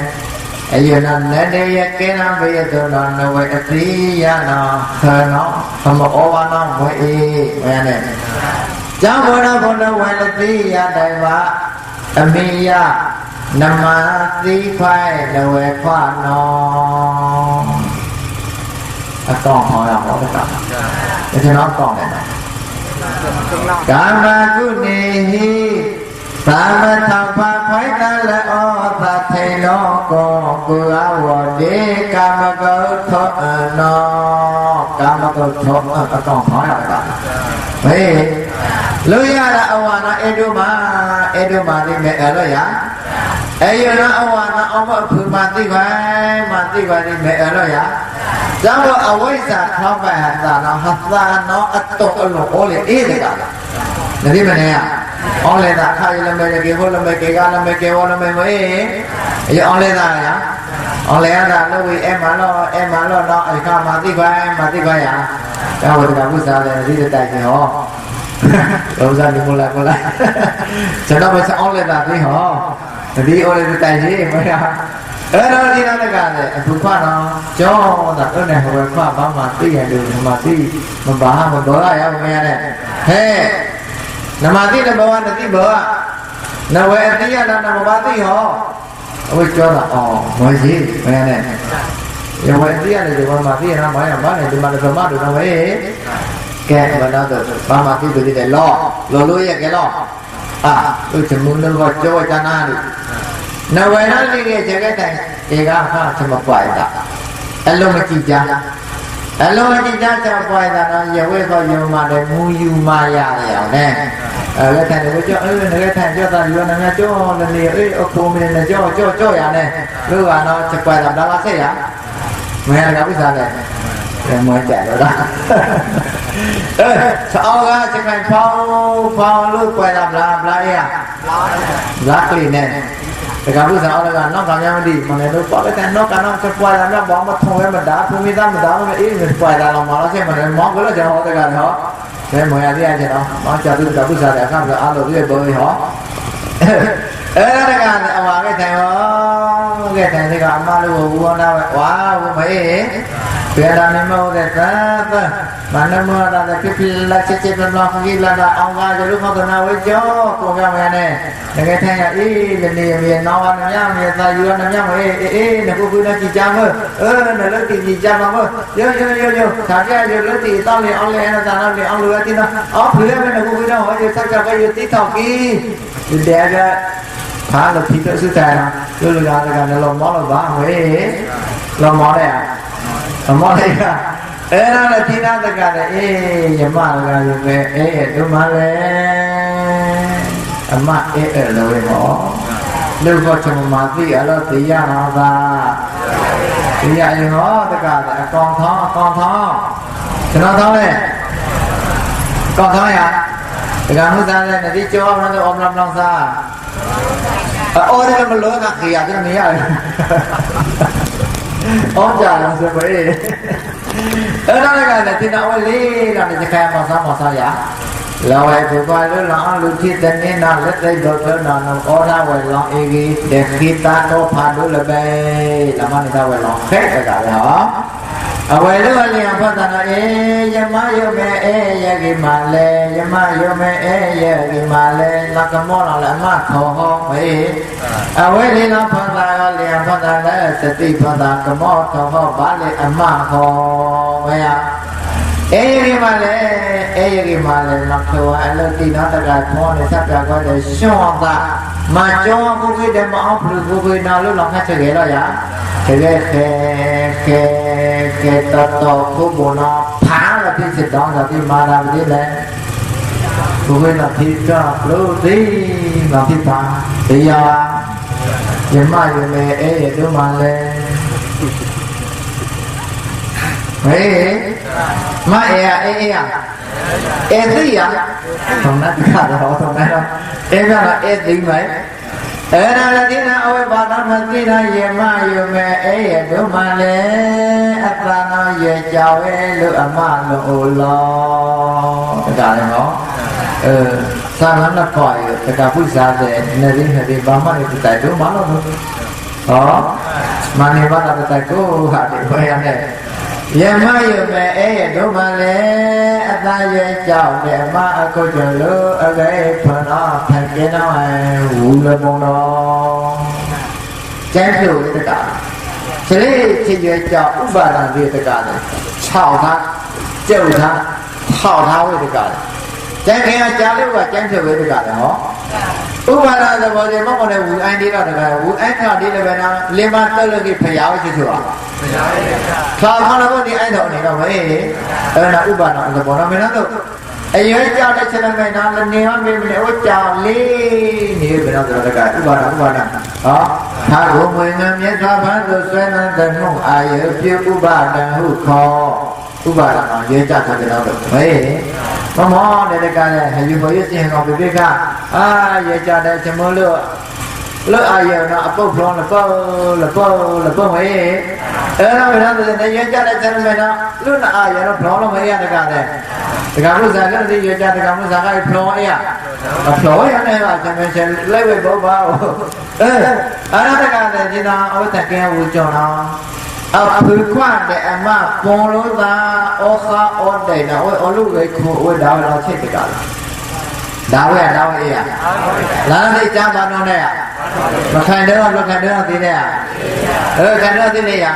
အယနာနတေယကေနမေယသောနဝေအတိယနာသနောသမဩဝနာဝေဝေနဲ့ကျောင်းဘောရဘုံဝေလတိယတိုင်ပါအမိယနမသိဖိုင်နဝေခွာနောအတော်ဟောရဟောတာကျွန်တော်ကောင်းတယ်ကာမကုနေဟိသာမထဖခွိုက်တလောသထေနောကောကုအဝတိကာမကုထောနောကာမကုထောအကောင်ဟောရတာဟေးလူရတာအဝါနာအေဒုမာဒီမဲ့အဲ့လိုရအေယနာအဝါနာအမဖူမာတိခိုင်မာတိခိုင်ဒီမဲ့အဲ့လိုရကျောင်းအဝိဇ္ဇာထောက်ပံ့တာနော်ဟာသာနော်အတော့အလို့ဟောလေအေးတယ်ကဒါဒီမနေရဟောလေတာခါရလမဲကေဟောလမဲကေကလမဲကေဟောလမဲမေးအေးဟောလေတာရဟောလေတာလို့ဝေအဲမလောတော့အခါမာတိခိုင်ရကျောင်းဝတ္တကုစားတယ်ဒီတိုက်ကြီးဟောလောစားဒီမလားကျွန်တော်မစအောင်လေတာသိဟော ဒီအိုလေးတိုင်ကြီးမရအဲ့တော့ဒီနောက်တကလည်းအခုခွတော့ကျောင်းတာအဲ့နဲ့ဟိုဘက်ခွဘာမှသိရတယ်ဒီမှာသိမဘာမှဒေါ်လာရမရနဲ့ဟဲ့နမတိတဘောတတိဘောနဝေတိယနာနမဘာတိဟောအဝိကျောတာအော်မကြီးမရနဲ့ယဝေတိယလည်းဒီဘောမှာသိရမှာဘာနဲ့ဒီမှာလည်းဗမာတို့တော့ဟဲ့ကဲဘာတော့ဘာမှသိသူတွေလောလို့ရကဲလောသူချမုန်းတော့ကြောကြနာလို့နဝေနာလေးကကျေကတိုင်ဧကဖသမပွားတာအလုံးမကြည့်ကြအလုံးမကြည့်ကြချပွားတာတော့ရဝဲခေါ်ယုံမှလည်းမူယူမရရောနဲ့လက်ထံတွေကြောလက်ထံကြောတာယူနေကြောလည်းအခုမင်းနဲ့ကြောရနဲ့လူကတော့ချက်ပွားတာဒါဆက်ရမင်းကဥစားလဲမွေးကြတော့လားဆောင်းကချက်ခိုင်ဖောင်းလို့ပွားတာဗလားရလားကလေးနဲ့တကယ်လို့ဆောင်းလည်းကနောက်ကများမသိမလဲတော့ပေါ်တဲ့နောက်ကတော့ချက်ပွားတာတော့ဘောမထုံးရဲမတာဖူမိသားမတာမအေးမပွားတာတော့မလားဆက်မလဲမောင်ကလည်းကျွန်တော်တကယ်ဟောဒါမွေရသေးရကျွန်တော်မောင်ချသူကပုစားတယ်အခါကအားလို့ပြည့်ပေါ်ဟောအဲ့ဒါကအမှားခဲ့တယ်ဟောခဲ့တယ်ဒီကအမှားလို့ဘူးနာဝါဘူးမေးဘယ်လာနေမဟုတ်တဲ့သာမနမောတာတဲ့ပြပြလာချက်ချက်ဘလောက်ကြီးလာတာအောင်ကားကြလို့ခေါ်တာဝေကျော်ပေါ်ကြမယ်နဲ့တကယ်ထိုင်ရအေးလည်းနေမြေနောင်းရမြမြေသာယူရမြမအေးငါကိုလည်းကြည်ကြမနဲ့လည်းကြည်ကြမှာမရောသာကြရလို့တီတောင်းလေအောင်လေအဲ့ဒါတော့လေအောင်လို့ရတင်တော့အော်ဖလဲမဲ့ငါကိုတော့ဟောရဆက်ကြပဲရတိထောက်ကြီးဒီတဲ့ကဘာလို့ဖြစ်တဲ့စုတိုင်းလို့လူလာကလည်းလောမောလို့ပါဝေးလောမောတဲ့အမောလေးကအဲ့ဒါလည်းဒီနာတကလည်းအေးယမကလည်းပဲအေးတို့မှလည်းအမအေးအဲ့လိုဟောလူကချမမသိအလို့သိရမှာပါသိရရင်ဟောတကလည်းအကောင်ထောင်းကျွန်တော်ထောင်းလေကောင်ထောင်းရတကမှုသားလည်းဒီကြောအောင်တော့အမလမ်စားအော်တယ်မလို့ကခရီးရတယ်နေရတယ်အော်ကြလားဆိုပဲအဲ့ဒါကလည်းတင်တော်လေးလာနေကြမ်းမစားရလောဝဲကိုပါလို့လောင်းလူဖြစ်တဲ့နေနာလက်သိတော့တော့နော်အော်လာဝဲလောင်းအေးကြီးတဲ့ခိတာတော့ဖာလို့လည်းပဲလာမနေတာဝဲလောင်းဖဲ့ကြတာဟောအဝဲလို့လည်းဖတ်တာနော်အေးယမယုံမဲအေးရဲ့ဒီမှာလဲယမယုံမဲအေးရဲ့ဒီမှာလဲလကမောလာလည်းအမခေါ်ဟောမေးအဝဲလေးတော့ဖတ်တာလည်းဖတ်တာလည်းစတိဖတ်တာကမောခေါ်ဟောပါလေအမခေါ်မရအေးဒီမှာလဲလောက်တော့အလုပ်တိနာတကခေါ်နေစပ်ပြကွာတဲ့ရှောင်းတာမကြောကိုကိုတဲ့မအောင်ဘူးကိုနာလို့လောက်ခက်ခဲ့တော့ရခဲတော့ကိုဘနာဖားတဲ့စစ်တောင်းတာဒီမာရာဒီလေကိုကိုနာဖြစ်တာလို့ဒီမဖြစ်ပါတရားယမယမေအေးတို့မှလဲဟေးမအေးအေးသိရထုံးတာကတော့ထုံးတာတော့အေးကတော့အေးသိမယ်အဲ့ဒါလည်းဒီနာအဝိပါဒမသိတာယမယမေအေးတို့မှလဲအတ္တနာရဲ့ကြောက်ရဲ့လို့အမလို့လောဒါလည်းဟောသာလနာခေါ်ရတကပုစားတဲ့နေရင်းနဲ့ဘာမှလည်းတိုင်တော့မလို့ဟောမနေပါတော့တိုင်ကိုဟာတယ်ဘယ်ရနဲ့ယမယမေအေးတို့မှလည်းအသားရဲ့ကြောက်တယ်မအခုကျလို့အကေဖနာဖန်ကျင်းတော့ဝူလပုံတော်ကျန်းလို့တကစလေချစ်ရဲ့ကြောက်ဥပါဒံဒီတကလည်း6ထားကျုပ်ထားထောက်ထားဝိတကလည်းကျန်းခင်ကကြားလို့ကကျန်းဖြစ်ဝိတကလည်းဟောဥပါဒသဘောတွေမဟုတ်လည်းဝူအိုင်းလေးတော့တကယ်ဝူအိုင်းခါလေးလည်းပဲနာလင်မတက်လို့ကိဖျားရှိဆိုတာခါခါတော့ဒီအိုင်းတော်နေတော့မေးအဲ့ဒါဥပါဒသဘောတော့မင်းတို့အရွယ်ကြောက်တဲ့ချက်နဲ့နာနေရမေးမယ်ဟိုကြောက်လေးနေဘယ်တော့တကယ်ဥပါဒဟောသာကိုမွေငမြတ်စွာဘုရားဆိုဆွဲနန်းတဲ့နှုတ်အာယပြုဥပါဒဟုခေါ်ဥပါဒအောင်ရဲကြတဲ့တော့မေးမမောတဲ့ကလည်းဟယူဘရစင်ကောင်ပြိကရဲကြတဲ့ချမလို့ လို့အာရုံတော့အပုတ်လုံးလပေါ့မေးအဲ့တော့ဘယ်တော့လဲရကြတဲ့ဆရာမတော့လို့အာရုံတော့ဘလောလုံးမေးရတကားတဲ့တကားလို့စားလို့ဒီရကြတကားလို့စားကဖလောအေးအဖလောရနေပါဆရာရှင်လိုက်ဝဲဘောပါအဲ့တကားတဲ့ဒီနာအဝတ်တကယ်ဝူကြောင်းတော့အခုခွတ်တဲ့အမပေါ်လို့သာဩခါဩတဲ့နော်အလူပဲခိုးဝဲဒါတော့ချက်တကားဒါဝဲအေးရလာနေကြပါတော့နဲ့မခံတော့သိတဲ့ခံတော့သိနေရ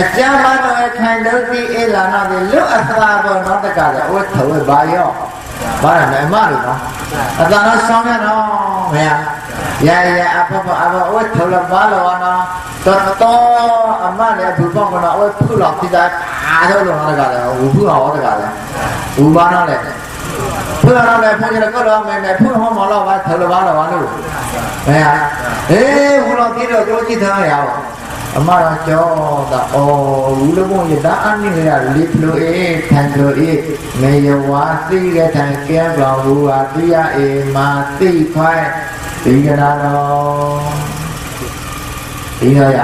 အကြမ်းပါတော့ခံတော့သိအေးလာတော့လွတ်အသာပေါ်တော့တကလည်းဝဲထဝဲပါရောဘာလဲအမလို့နော်အသာတော့ဆောင်းရတော့မရရအဖဝဲထလပါလောနော်တော်အမလည်းဘူပေါကတော့ဝဲဖုလောက်တိတာအားတော့လို့တကလည်းဝူဖုအောင်တကလည်းဝူပါတော့လေဖုတော့လည်းဖုန်းကြတော့မယ်ဖုဟောမလို့ပါထလပါလောလို့မရဝူလောက်တိတော့ကြိုးကြည့်ထားရအောင်အမတော်ကြောတာဝူလုံးမရတာအနည်းရလေးဖလိုခံလိုမေယဝါသိတဲ့ထံကဲတော်ဝူဟာတိယအေမာသိခွဲဒီကနာတော်ဒီတော့ရ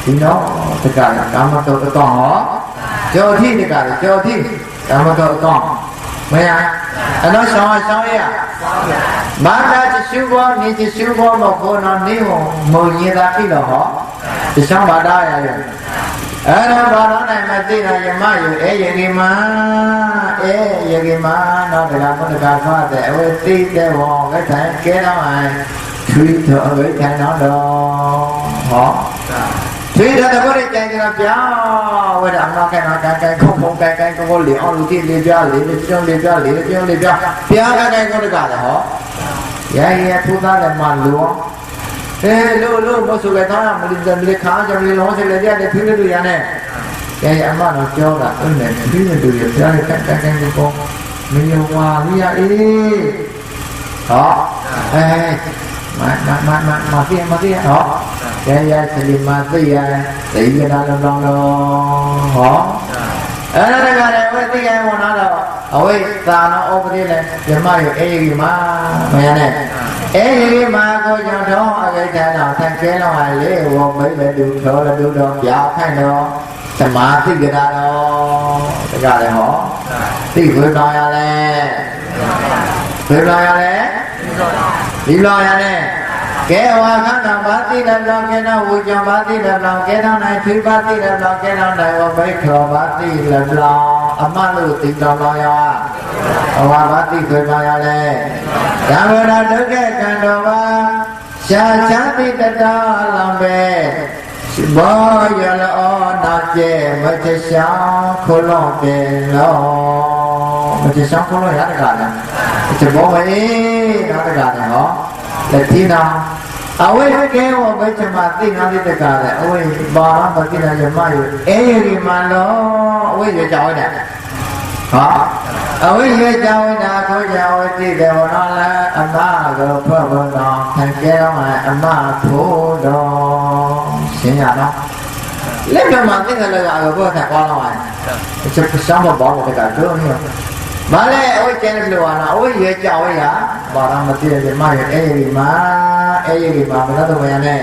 ဒီတော့တက္ကရာကာမတော်တော်ဟောကြောတိတက္ကရာကြောတိကာမတော်တော်မရအဲ့တော့ဆောင်းရမာတာချရှုဘောနေချရှုဘောမဘောနော်နေမုံရတာပြီတော့ဟောဒီဆောင်းဘာသာရရအဲ့တော့ဘာသာနိုင်မသိတာယမယအေယဂိမနော်ဒါကဘုဒ္ဓဘာသာတဲ့အဝေသိတဲ့ဘောကထိုင်ကဲတော့ထွေးတော်အဝေထိုင်တော့ဟောထွေးတဲ့ဘောရဲ့ကြံကြတာပြောင်းဝဲအမကနော်ကဲခုံကိုလေအောင်လူတိလေပြလေပြုံးလေပြလေပြုံးလေပြပြားကဲကိုတကလည်းဟောရထူသားလည်းမလို့လို့မဆိုလည်းတော့မလီခါကြောင့်လေလုံးစလေကြတဲ့ဖိလို့ရနဲ့အမတော့ပြောတာအဲ့နဲ့ဖိလို့ရပြားကဲကိုမယဝါရိယအေးဟောမသိဟောရစလီမသိရသိရတာလောဟောအဲ့ဒါကလည်းဝိသိယဝနာတော့အဝိသာနောဩပတိလည်းဓမ္မရဲ့အေယိမမရနဲ့အေယိမကိုကြောင့်တော့အဂိဋ္ဌာတော့သင်္ကေလောဟာလေဝမိတ်တူတော်ပြခိုင်တော့သမာသိကြတာတော့တကလည်းဟောသိခွေတော်ရလဲဒီလောရလဲကဲဝါခန္ဓာဘာတိလလောကေနဝူဇံဘာတိလလောကေနနိုင်ဖိဘာတိလလောကေနနိုင်ဝဘိခောဘာတိလလောအမလို့တိတော်လောရဝါဘာတိခွေတော်ရလဲဓမ္မရာဒုက္ခကံတော်ပါရှားချမ်းတိတတော်လောပဲဘောရလောနာကျေမချရှောင်းခလုံးပြေလောမချရှောင်းခလုံးရတကလားဒီဘောမေးရတကလားဟောလက်တိနာအဝိကဲဝဘိချမသိနာတိတကလည်းအဝိဘာမတိနာယမယအေရီမလောအဝိရကြောင်းတယ်ဟာအဝိရကြောင်းတာကိုကြောင်းတိတယ်ဝနာလအမကိုဖဘတော်ခံကြတော့အမဖို့တော်ရှင်းရတော့လက်ပြမှာသိတယ်လည်းအကောထကောင်းတော့တယ်ချက်စမ်းဘောတကတော့နေဘာလဲအဝိကျန်တယ်လို့ဟာအဝိရကြောင်းရဘာရမတိတယ်မရအေရီမဘယ်တော့မှရနဲ့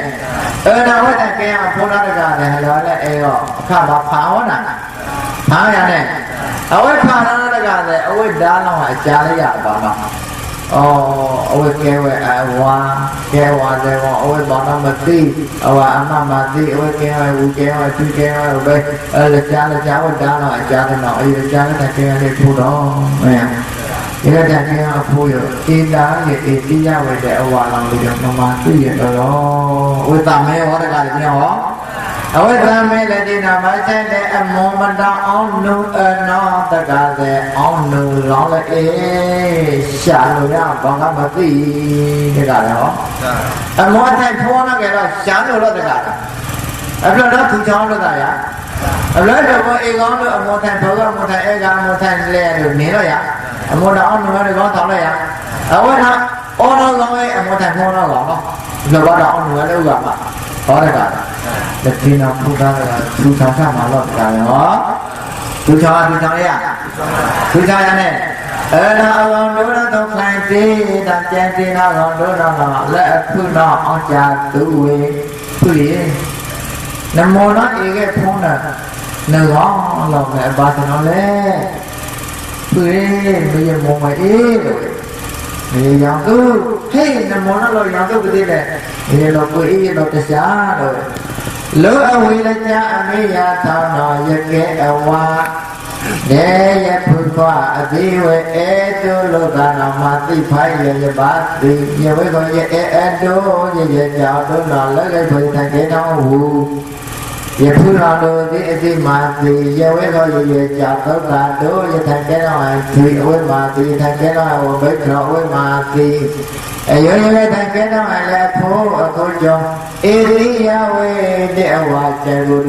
အဲ့ဒါဝတ်တဲ့ကဲအဖို့တော်တကလည်းဟလောလည်းအေရောအခါမှာဖာဟောတာဖာရနဲ့အဝိဖာရတကလည်းအဝိဒါတော့အကြာလိုက်ရပါမှာအဝိကဲဝဲအဝါတယ်ဝအဝိဘာနာမတိအဝအမမတိအဝိကဲဝဲဝူကဲဝဲသူကဲဝဲဘယ်လက်ကြားဝဒါတော့အကြာတော့အေးကြားတဲ့ကဲလေးထိုးတော့မဲဒီကတည်းကအဖိုးရအေးသားရဲ့အေးတိယဝဲတဲ့အဝါလောင်လေးမမသိရတော့ဝိတမဲဟောတကလည်းပြောဟောအဝိသမဲလည်းဒီနာမဆိုင်တဲ့အမောမတအောင်နုအနောတကတဲ့အောင်နုလောင်းလည်းအေးရှာလို့ရဘာမှမသိတကလည်းဟောအမောတိုင်းဖောင်းတော့ကြတော့ရှာလို့တော့တကလည်းအပလောတော့သူချောင်းလို့တာရအပလောတော့အေကောင်းလို့အမောတိုင်းဖောင်းတော့အမောတိုင်းအေကအမောတိုင်းလဲလို့နေတော့ရအမောတော်အောင်နုလည်းကောင်းထောင်လိုက်ရအဝိသအော်တော်ကောင်းရဲ့အမောတိုင်းဖောင်းတော့ကောင်းတော့ဒီလိုတော့အောင်နုလည်းဥက္ကမှာဟောတကလက်တိနာဘုရားကသူသာသမှာတော့တကယ်ရောသူချာရနဲ့ nào còn đứa nó không khai tí đàn chen tí nào còn đứa nó lẽ cứ nó ông cha tự quê quỷ nằm mô nó ý cái phong nè nửa ngó lòng mẹ bà thì nó lẽ quỷ bây giờ mô mày ý rồi bây giờ cứ hey nằm mô nó rồi giờ cứ cái gì này bây giờ nó quỷ nó ta xá rồi lỡ ở quỷ là cha mấy nhà thao nói giờ ghé ở hoa để ya phun qua đi về edo lo ta nào mà đi phải ya ba đi ya với con ya edo ya chào đó là lấy cái phơi thành cái nó hù ya phun ra đồ đi mà đi ya với con ya chào đó là đó ya thành cái nó thì với mà đi thành cái nó với rõ với mà đi giờ ya thành cái nó là phố ở cô chồng đi ya với để vào chơi đồ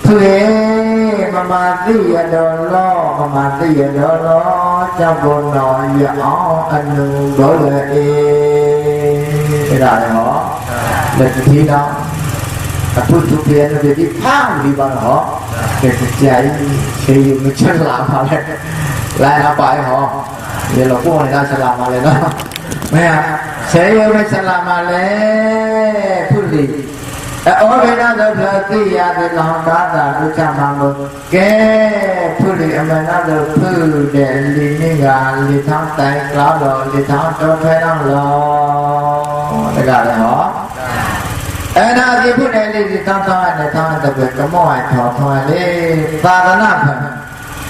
thuê mà đi ở đó lo mà đi ở đó lo trong con nói nhỏ anh đối lại cái đại họ lịch thi đó phút chụp tiền rồi đi phao đi bằng họ để chạy thì mình chân làm mà lại là phải họ giờ là cô này đang sẽ làm mà lên đó mấy à sẽ yêu mấy sẽ làm mà lên phút gì ở bên đó được là tí ya thì lòng đó là tôi chăm mà một cái phụ nữ ở bên đó được phụ để đi như gà đi thăm tay đó rồi đi thăm cho thuê đó lo tất cả là họ ở đó thì phụ nữ đi thăm thôi để thăm tập về cái mồi thọ thôi đi ta có làm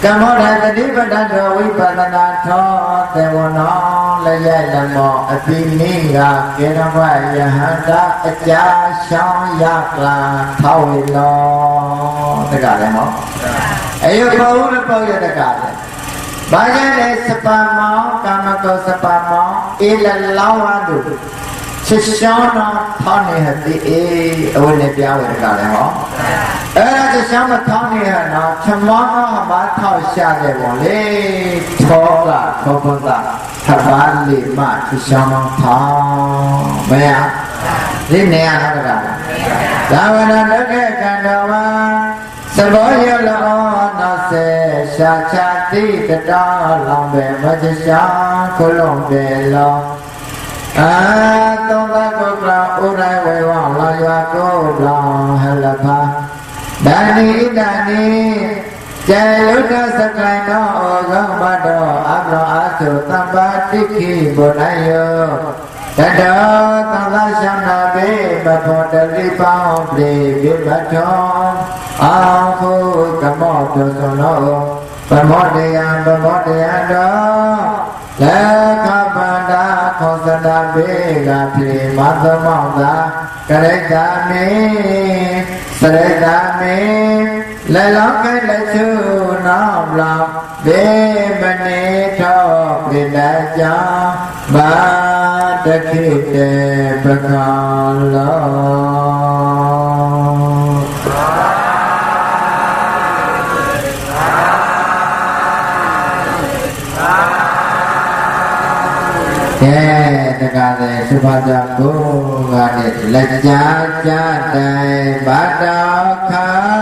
cái món này là đi bên đó rồi bên đó cho để nó lấy dây là mò ở bên ní gà kia nó phải giờ hắn đã cha xong giặc là thôi lo tất cả là họ ấy bố nó bao giờ tất cả bây giờ để spa máu cam có spa máu ý là lâu ăn được chứ sao nó thon này hả thì ôi này béo tất cả là họ ở đó chứ sao mà thon này hả nó chăm món nó mà thao xa để bỏ lên thô là thô phương ta thật bán lì mà chứ sao nó thao mẹ lên nè nó tất cả đó mà nó được cái càng đầu mà sẽ bỏ yêu là nó sẽ xa xa tí cái đó lòng bè mà chứ sao có lòng bè lòng tôn ta cột là u đại quay hoàng là do cô là hay là pa Dani chạy lúc đó sắc lại nó ở góc ba đồ áp lo áp chủ tam ba tích khi bộ này yo cái đó tam ta sang na bê bà phò đời đi bao bì biết bà cho áo phu cả mò cho số nó bà mò đi ăn đó lẽ khá bà đã không sẵn đà bê gà phì mà thơ mong ta cái đấy ta mê lại lót cái lại chú nó lòng để bên này cho bên đại cho bà đã khi để bà con lo tất cả là sự phát triển của ngài là cha đại bát đạo khá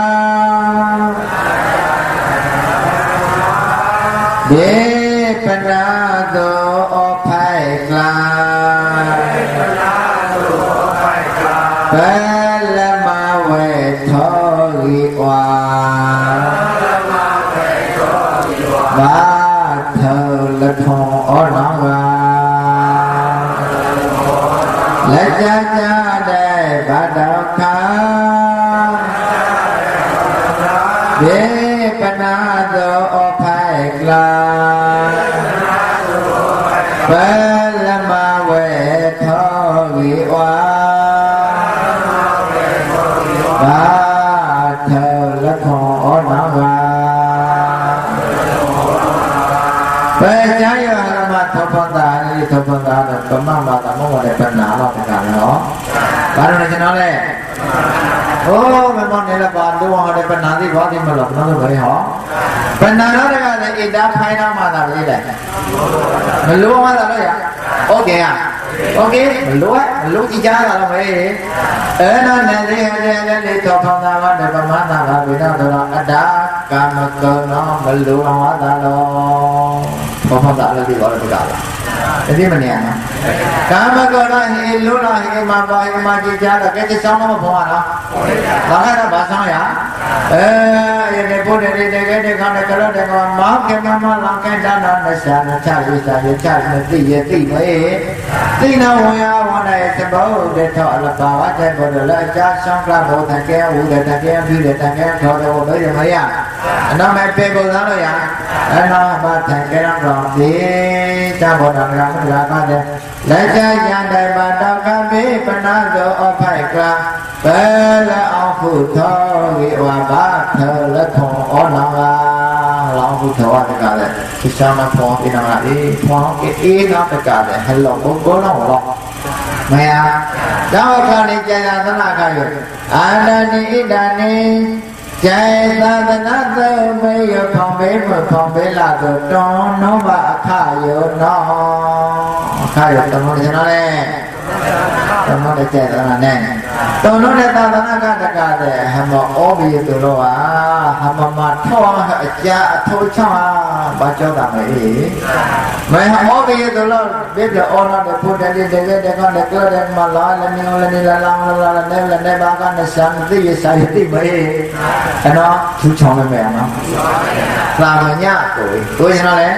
để phần nào đồ phải là là ma về thôi qua ba thờ là thọ nó là cha đại bát đạo khá để phần nào đồ phải là là ma về thôi qua ba thờ là thọ nó về trái là mà thọ phong ta là cấm mang bà ta muốn để phần nào là cả nó bà nói cho nó đây ô mấy món này là bà đúng không để phần nào thì có thì mà lộc nó phải họ phần nào nó là ít đã phải nào mà làm gì đây mình luôn mà là đấy ok à ok mình lúa chi cha là phải ở nó này đi cho phong ta mà để mà má ta là vì nó là đã cam cơ nó mình lúa hóa ta lo ဘောဖောက်တာလည်းဒီပေါ်တော့တကားလားဒီမနေရနော်ကာမဂုဏ်ဟေလူနာဟေမှာပါဟေမှာကြည်ကြတာကဲစောင်းတော့ဘောရနော်ဘာကတော့ဘာဆောင်ရဒီဘုရားဒီတဲ့တဲ့ခါနဲ့ကလို့တဲ့ကောင်မောင်ကမမလောင်ကဲတာနာနရှာနချရစာရချမသိရသိမေသိနာဝင်ရဝင်တဲ့သဘောတဲ့ထောအလပါဝတဲ့ဘောလည်းအချဆောင်ကဘောတကဲဝူတဲ့တကဲပြုတဲ့တကဲထောတော်ဘယ်ရမရအနာမဲ့ပေကိုသားလို့ရအနာမတကဲတော့ဒီတဘောတော်ကမလာပါတဲ့လက်ချရတဲ့ဘာတော်ကမေပနာသောအဖိုက်ကဘယ်လအောင်ခုထောဝိဝါဘာထောလက်ထုံဩနာလောင်ခုထောတကလည်းဒီချမ်းဖောင်းပြနာလေးဖောင်းအေးနောက်တကလည်းဟဲ့လို့ဘုံတော့တော့မယတော့ခါနေကြတာသနာခါရအာဒနိဣဒာနိကျဲသာသနာသုမေယဖောင်းပေးမဖောင်းပေးလာတော့တောင်းနောဘအခယောနောအခယောတမောကျွန်တော်လေတမောတဲ့ကျဲတာနဲ့တောင်းတဲ့သာသနာကတကတဲ့ဟမောဩဘိယသူတော်ဟာဟမမထောအကြအထိုးချဘာကြောတာမေမဲဟောဘိယသူတော်ဘေးပြောနာတဲ့ဘုဒ္ဓတိတဲ့တဲ့ကနေကြောတဲ့မလာလည်းမျိုးလည်းလာလောင်းလာလည်းဘာကနဲ့စံသိရစာရတိမေအဲ့တော့သူချောင်းမယ်နော်သာမညကိုရင်တော့လေ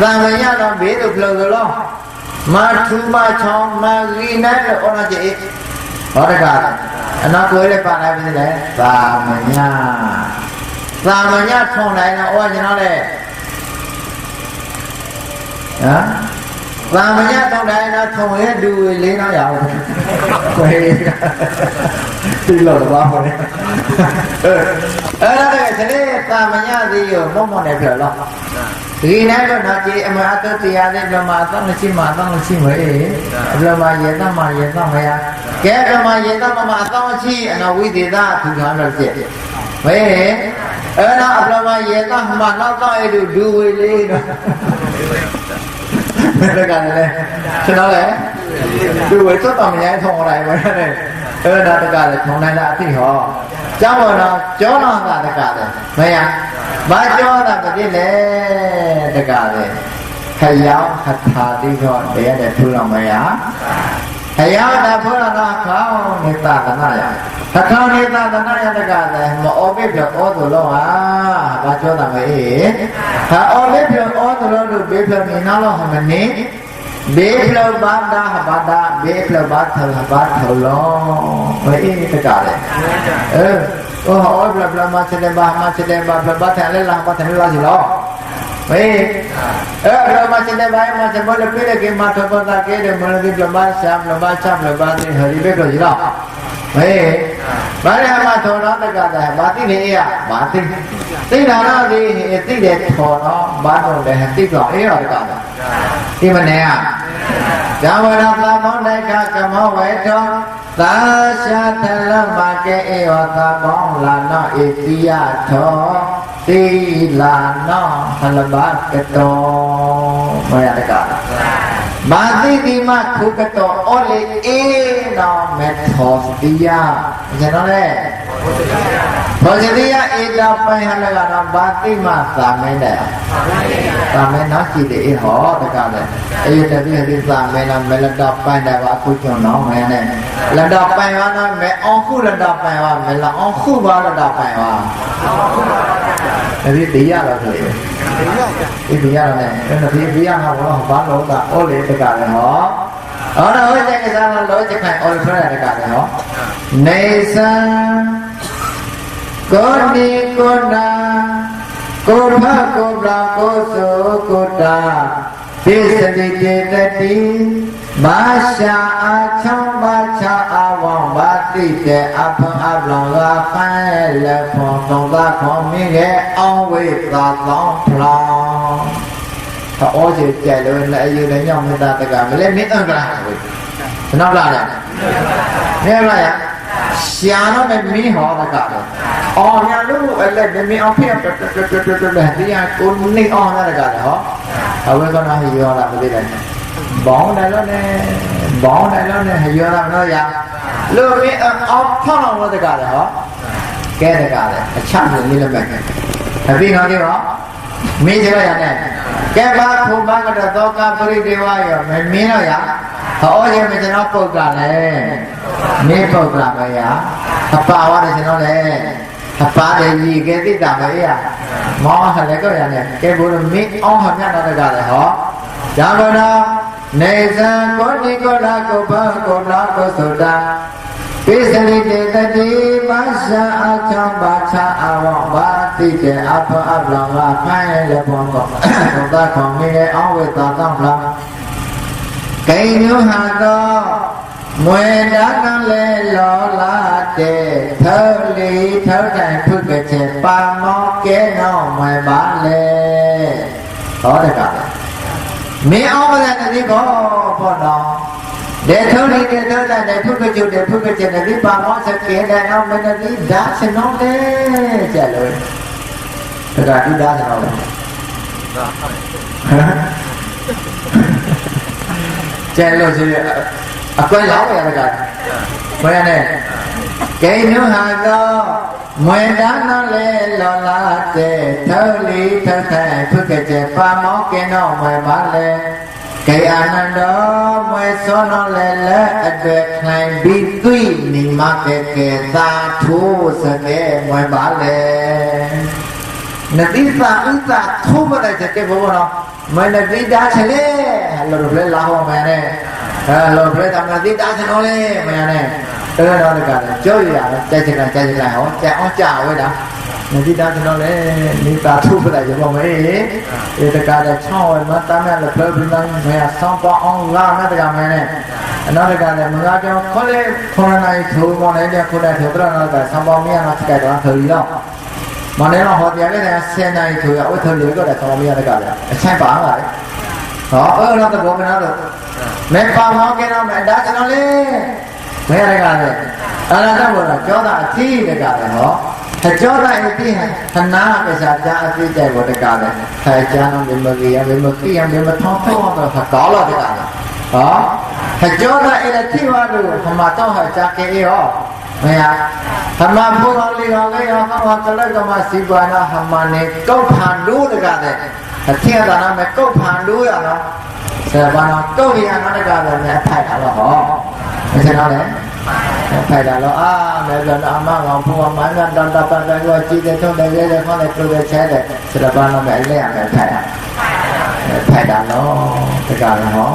သာမညတော့ဘေးတို့ပြောလို့မထူမချောင်းမလီနဲ့ဩနာကြီးဟောတကားအနာကိုလည်းပါလိုက်ပြီလေသာမညထုံနိုင်တော့ဩကျွန်တော်လေဟမ်သာမညထုံနိုင်တော့ထုံရဲဒူလေးတော့ရအောင်ခွေဒီလိုတော့ပါလေအဲ့ဒါကစလေသာမညသေးရောမုံနဲ့ပြောတော့ဒီနိုင်တော့တော့ဒီအမအတ္တရားလေးပြမအတော့မရှိမအတော့မရှိမေအပြမယေတမယေတမယကဲပြမယေတမမအတော့ရှိအနဝိသေသထူထားလို့ဖြစ်မေအဲ့တော့အပြမယေတမနောက်တော့အဲ့ဒူဝေလေးတော့ဘယ်ကလည်းကျွန်တော်လည်းဒူဝေစတော့မရိုင်းထုံလိုက်ပါနဲ့အဲ့ဒါတကလည်းထုံနိုင်တာအသိဟောကျောင်းတော်ကျောင်းတော်ကတကလည်းမရဘာကျော်တာပြည့်လေတကလည်းခရောက်ဟထာတိတော့တရားနဲ့ထူတော်မရခရောက်တာဖုရားတော့ခေါင်းနေတာကနာရသခေါင်းနေတာကနာရတကလည်းမအော်ပြပြောဩသူလောဟာဘာကျော်တာမေဟာအော်ပြပြောဩသူလောတို့ဘေးပြောနေတော့ဟမနေဘေးပြောဘာတာဘာတာဘေးပြောဘာထလဘာထလောဝေးတကလည်းဟောဘလဘလမချက်တယ်ဘာမချက်တယ်ဘာဘလဘာတယ်လဲလာဘာတယ်လာစီလောမေဘလမချက်တယ်ဘာမချက်ဘလပြေးကေမထဘတာကေတယ်မလဒီဘလမဆမ်ဘလမချပ်ဘလဘာနေဟရီဘေတော့ကြီးလောမေဘာလဲမထောတော့တကတဲ့ဘာတိနေရဘာတိသိတာတော့ဒီသိတယ်ထောတော့ဘာတော့လဲသိတော့အေးတော့တကတာဒီမနေရဇာဝရသမောနေကကမောဝေတောသာရှာသလမကေဧဝသာပေါင်းလာနောဧတိယထောသီလာနောဟလဘကတောမရတကမာတိတိမခုကတောဩလေအေနောမေထောတိယကျွန်တော်လေဘောဇတိယဧတာပိုင်ဟလကတော့ဘာတိမသာမင်းတဲ့သာမင်းနောက်ကြည့်တယ်ဟောတကလည်းအေတတိဟိသာမင်းနော်မလတော့ပိုင်တယ်ဘာခုကျွန်တော်မင်းနဲ့လတော့ပိုင်ပါနော်မဲအောင်ခုလတော့ပိုင်ပါမလအောင်ခုပါလတော့ပိုင်ပါဒီတရားတော့ဆိုရင်ဒီတရားတော့နဲ့ဒီတရားကဘောဘာလို့ကဩလေတကလည်းဟောအော်တော့ဟိုတဲ့ကစားမလို့ချက်ခိုင်ဩလေဖရတကလည်းဟောနေသံကိုဒီကိုနာကိုဖကိုဘလာကိုဆိုကိုတာပိစတိတေတတိမာရှာအာချောင်းပါချာအဝံဘာတိတဲ့အဖန်အပလောင်လာဖိုင်လက်ဖွန်သုံးသာခေါ်မိရဲ့အောင်ဝိသာသောင်းဖလောင်အော်ကျေကျဲလို့လည်းအယူလည်းညောင်းမတာတကမလဲမင်းအံကလားကျွန်တော်လာတယ်မင်းလာရရှာတော့မင်းဟောတကအော်ညာလို့အဲ့လက်မင်းအောင်ဖျက်တယ်တရားကိုနေအောင်လာတကဟောအဝဲကနာဟီရောလာမသိတယ်ဘောင်းတယ်လို့နဲ့ဘောင်းတယ်လို့နဲ့ဟီရောလာမလို့ရလို့မင်းအောင်ဖောင်းအောင်လို့တကလည်းဟောကဲတကလည်းအချမ်းလေးလည်းမဲ့အပြီးတော့ဒီတော့ မင်းကြောက်ရနဲ့ကဲပါဖုန်းပါကတော့ကပရိဒေဝရောမင်းတော့ရဟောရဲ့မကျွန်တော်ပုတ်ကလည်းမင်းပုတ်ကပဲရအပါဝါတယ်ကျွန်တော်လည်းအပါတယ်ကြီးကဲတိတာပဲရမောဟလည်းကြောက်ရနဲ့ကဲဘုရားမင်းအောင်ဟမြတ်တော့ကလည်းဟောဇာဗနာနေဇံကိုတိကိုလာကိုဘကိုလာကိုဆိုတာပိစရိတေတတိပါရှာအချံပါချာအဝဘာတိကေအဖအပလံဝဖိုင်းလေဘောကောသုတခေါမင်းရဲ့အဝိသာတောင်းလာဂိညုဟာတော့မွေဒါကလေလောလာတဲ့ထောလီထောတိုင်ဖုကချေပါမောကဲတော့မွေပါလေဟောတကမင်းအောင်မတဲ့ဒီဘောဘောတော့ဒေထုံးနေတဲ့ထောတိုင်တဲ့ဖုကကျုတဲ့ဖုကချေတဲ့ဒီပါမောစကဲတဲ့အောင်မတဲ့ဒီဒါစနောလေကျလို့တကဒီဒါစနောလေကျလို့ရှိအကွက်လောက်ရတကဘယ်နဲ့ဂိညုဟာတော့မွေဒါနလေလောလာတဲ့ထောလီထောထိုင်ဖုကကျပါမောကင်းတော့မွေပါလေဂိအာနန္ဒောမွေစောနောလေလက်အတွေ့ခိုင်ပြီးသွိနိမကေကေသာထိုးစကေမွေပါလေနတိသာဥသာထိုးမတဲ့ကဲဘောနော်မနတိဒါချလေလောလောလာဟောမယ်နဲ့လောဘရတမတိတာစနောလေမရနဲ့တော်တော်တကလည်းကြောက်ရတာကြိုက်ချင်ဟောကြအောင်ကြာဝဲတာမတိတာစနောလေမိသားထုပလိုက်ရပါမယ်ဒီတကလည်းချောင်းဝဲမတမ်းနဲ့လည်းပြောပြီးတိုင်းမရဆောင်းပေါအောင်လာနဲ့တကမယ်နဲ့အနောက်တကလည်းမငါကြောင့်ခေါ်လေခေါ်နိုင်ထိုးမောင်းနေတဲ့ခုတဲ့ထိုးပြတော့ကဆောင်းပေါမရတော့ကြိုက်တော့ထိုးပြီးတော့မနေ့တော့ဟောတရားလည်းဆယ်နိုင်ထိုးရဝတ်ထိုးလို့တော့ဆောင်းမရတကလည်းအချိုက်ပါပါလေဟောအဲ့တော့ဘောမနာတော့မဲပါမောကဲတော့မဲဒါကျွန်တော်လေမဲရကလည်းအဲ့ဒါတော့ဘောကြောတာအသီးတကလည်းဟောကြောတာအသီးဟနာပစာကြအသီးတဲ့ဘောတကလည်းဟဲ့ကျန်တော့မကြီးရမကြီးရမထောင်းတော့တော့ကောင်းတော့တကလည်းဟောကြောတာအဲ့ဒါတိဝါလို့ဟမတော့ဟာကြကဲရောမရဟမဘူတော်လေးတော်လေးရောဟောကလည်းကမစီပွားနာဟမနဲ့ကောက်ဖန်လို့တကလည်းအထက်ကတော့မဲကောက်ဖန်လို့ရတော့ဆရာဘာတော့ကောက်ရနာတကလည်းအဖိုက်တာတော့ဟောမစတော့လေဖိုက်တာတော့အာမဲဆိုတော့အမကောင်ဘုရားမန်းတော့တပတ်တော့ကြည့်တဲ့ထုံးတယ်လေခေါင်းနဲ့ပြုတ်တဲ့ချဲတဲ့ဆရာဘာတော့မဲအလဲရမယ်ဖိုက်တာတော့တကလည်းဟော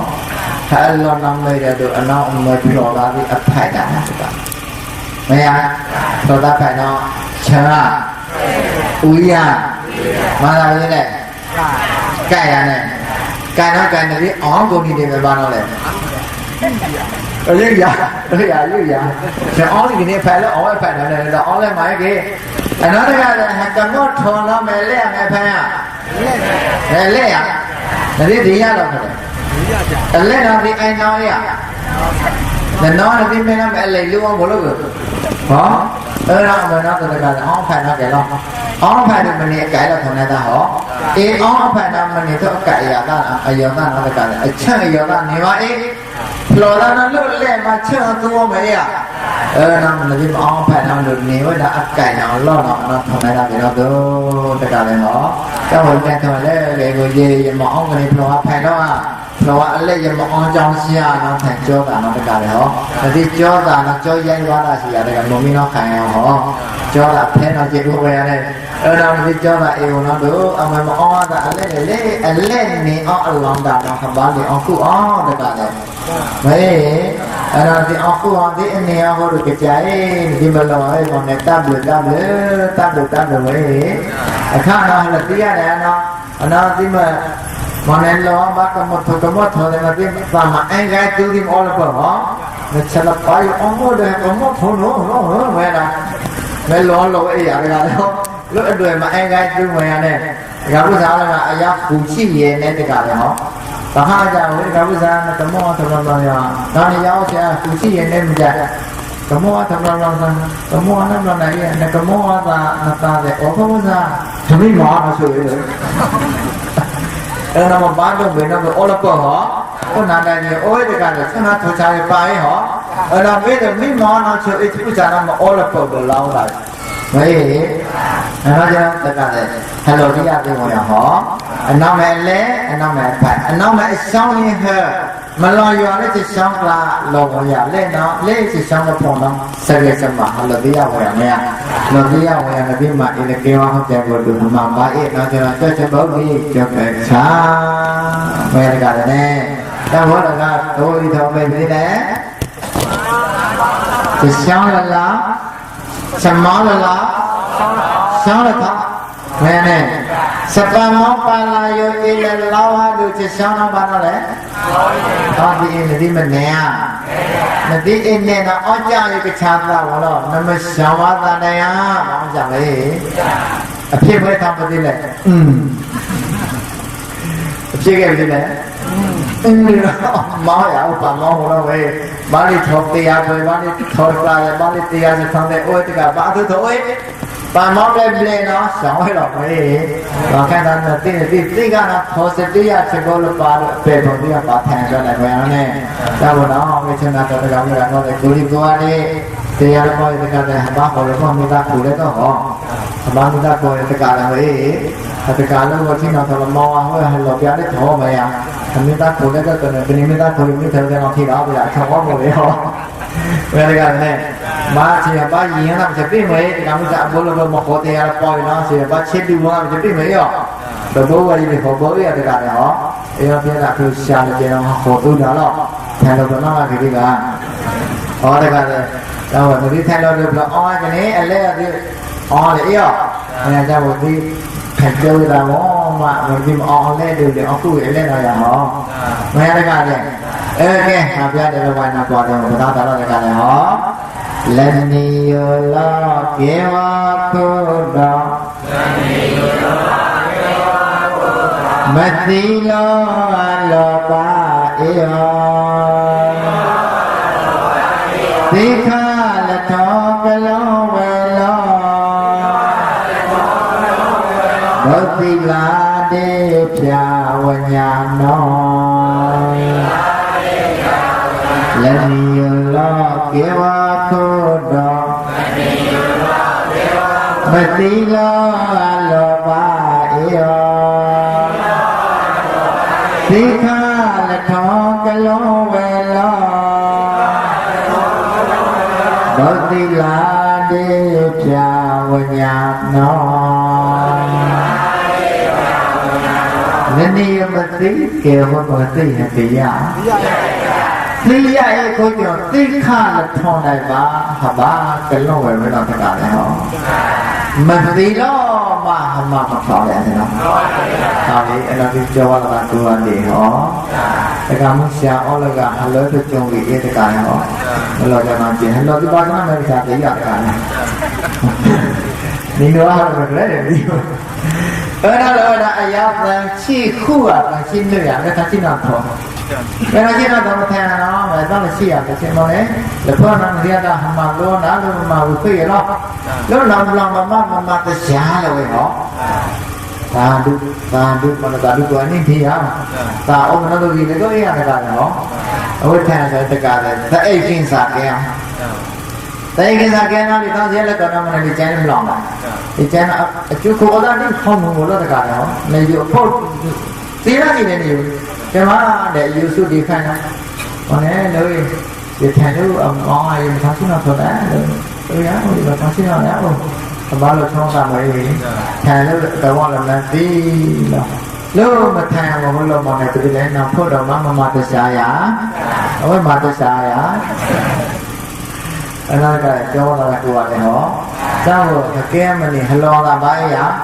ဟဲ့လောနမ်းနေတဲ့တို့အနောက်အမပြတော်သားပြီးအဖိုက်တာတကမရတော့တာဖိုက်တော့ချာဦးရမာလာလေးနဲ့ကြိုက်ရနဲ့ကြိုက်တော့ကြိုက်နေပြီအောင်ကုန်နေတယ်ပဲပါတော့လေရွရကျွန်အောင်ဒီနေ့ဖက်လို့အောင်ဖက်တယ်လေတော့အောင်လဲမိုင်းကြီးအနောက်တကလည်းကမော့ထော်တော့မယ်လက်ရမယ်ဖက်ရလက်ရဒါဒီရတော့ခတယ်လက်တော့ဒီအိုင်နောင်းရနော်ဒီမင်းကလည်းလေလူအောင်မလို့ဟောအဲ့တော့မနော်တကလည်းအောင်ဖက်တော့ကြတော့အောင်ဖက်တယ်မနေ့ကြိုက်တော့ခေါင်းနေတာဟောအေးအောင်ဖက်တော့မနေ့တော့အကရတာအယောတာတော့တကလည်းအချက်အယောတာနေပါအေးလောလာနလို့လဲမှာချက်တော့မရအဲ့တော့မနေ့အောင်ဖက်တော့လို့နေဝတာအကင်တော့လောတော့တော့ခေါင်းနေတာပြီးတော့တကလည်းဟောတော့ဝင်တဲ့တော့လေကိုရေမအောင်ကနေလောဖက်တော့လောအလက်ရမအောင်ကြောင်းစီရတော့ထိုင်ကြောတာတော့တကလည်းဟောဒီကြောတာတော့ကြောရိုင်းသွားတာစီရတယ်ကမမင်းတော့ခံရဟောကြောတာဖဲတော့ကျေဥဝဲရတယ်အဲ့တော့ဒီကြောတာအေဝန်တော့အမမအောင်တာအလက်လေအလက်နေအောင်အလောင်းတာတော့ခဘာနေအောင်ခုအောင်တကလည်းမေးအဲ့တော့ဒီအောင်ခုအောင်ဒီအနေအောင်ဟောလို့ကြိုင်ဒီမလောအဲ့ကောင်နဲ့တပ်လို့ဝေးအခါတော့လည်းသိရတယ်နော်အနာတိမမနလောဘာကမထကမထတယ်မသိပါမအင်္ဂါတူဒီအော်လပေါ်ဟောမချက်လပိုင်အောင်မို့တယ်အမဖုံးလို့ဝဲတာမဲလောလောအေးရတယ်တော့လို့အတွက်မအင်္ဂါတူဝင်ရတဲ့ရာဟုသာလည်းအရာပူရှိရဲ့နဲ့တကလည်းဟောဘာဟာကြောင့်ရာဟုသာကမောထမလောရဒါနဲ့ရောက်ချာပူရှိရဲ့နဲ့မကြကမောထမလောကမောနမနိုင်ရဲ့ကမောသာနတာတဲ့ဩဘောဇာသမီးမောဆိုရယ်အဲ့တော့ဘာလို့ဘယ်တော့အော်လပေါ်ဟောခုနတိုင်းရေအိုးတကလည်းဆန္ဒထောချာရပါရင်ဟောအဲ့တော့မိမောနော်ချိုအိတ်ခုချာတော့အော်လပေါ်တော့လောင်းလာမေး nó cho tất cả này hello đi ra đi ngồi họ nó mẹ lé nó mẹ phải nó mẹ xong như hờ mà lo vô nó chỉ xong là lồng nhà lên nó lên chỉ xong là phòng nó sẽ lên xem mà hello đi ra ngồi nghe hello đi ra ngồi là biết mà đi kêu không chạy vừa được mà ba ít nó cho bớt đi cho cái xa mẹ cả này nè đang nói là tôi đi theo mình đi đấy chỉ xong là lá xem món là lá xong là thật nè nè sapa món ba la yo ile lao ha được chỉ xong nó ba nó đấy đó đi mình nè mình đi in nè nó ở cha như cái chăn ra mà nó mới xong á ta đây á mà không chẳng đấy phía mới thăm cái gì này phía cái gì này máu ya upa máu nó về bán đi thọc tiền về bán đi thọc lại bán đi tiền thì thằng này ôi tất cả bán thứ thôi bán máu lên nó sống hết rồi vậy và cái đó là tiền cái nó thôi sẽ đi ăn sẽ có lúc bán về phòng đi ăn bán thèm cho này về nó nè ra vào đó cái chân nào cho nó làm nó lại cứ đi qua đi tiền nó coi tất cả này bán hồi nó không người ta phụ đấy đó họ bán người ta coi tất cả là vậy tất cả nó có khi nào thằng làm mò thôi hay là béo đấy thổ mày à người ta phụ đấy cái này người ta phụ người ta theo khi đó bây giờ không có một đấy họ về cái này mà chỉ là ba gì nó làm sẽ biết mấy thì làm sao bố là một hộ thì là coi nó chỉ là ba chết đi mua làm sẽ biết mấy rồi rồi bố qua đi thì họ bố cái này họ thì nó biết là cứ xài là nó hộ tôi đó rồi thay đổi nó là cái gì cả họ đây cái này đâu rồi đi thay đổi được là cái này anh lấy đi để yêu anh ra một đi thành chơi là mà mình đi lên được để tuổi lên là họ nghe đây cái này ok học ra để ngoài nào qua rồi người ta trả lời cái này họ lần nhiều lo kéo cô đó mất đi lo ba yêu đi khá là thọ cái lo về lo mất đi là để chào nhà nói lần nhiều lo kéo cô đó mất đi lo ba yêu đi khá là thọ cái lo về lo mất đi là để chào nhà nói nên đi mà tí kêu mà tí là tí giả tí giả ấy có kiểu tí khá là thong này ba cái lo về với nó tất cả này họ mà tí đó mà thọ lại thế nào sau đấy anh đi cho là bạn tôi ăn để họ tất cả muốn xe ở là cả hắn lớn được trong vị tất cả này họ lo cho nó chuyện hắn lo cái bao nhiêu năm mới ra tí giả cả này đi nữa không được đấy để đi đó là ai là chi khu là chi nơi à cái chi nào thọ cái này chi nào thọ theo nó mà đó là chi à cái chuyện đó đấy là con nó riêng là mà luôn đã luôn mà vừa phê nó lúc lòng mà cái xả rồi họ ta được mà ta được cái này thì à ta ôm nó được gì đấy có ý là cái này họ ở theo là tất cả là ta ấy kinh sát cái tại cái sao cái nào thì tao sẽ là cái nào mà đi chơi làm lòng đi chơi nó chú cô đó đi không muốn lo tất cả đó này dù phốt tí là gì này nhiều cái mà để yêu su đi khai nó còn này nơi để thay thứ ngon ai mà thằng xin nào thôi đã tôi giá thôi mà thằng xin nào đã luôn bao lâu không làm vậy thay nó cái quan là tí là lúc mà thay mà muốn lo mà này tôi lấy nó phốt đầu mà tôi xài á ôi mà tôi xài á anh nói cái cho là của này họ sao rồi cái mình thì lo là bài á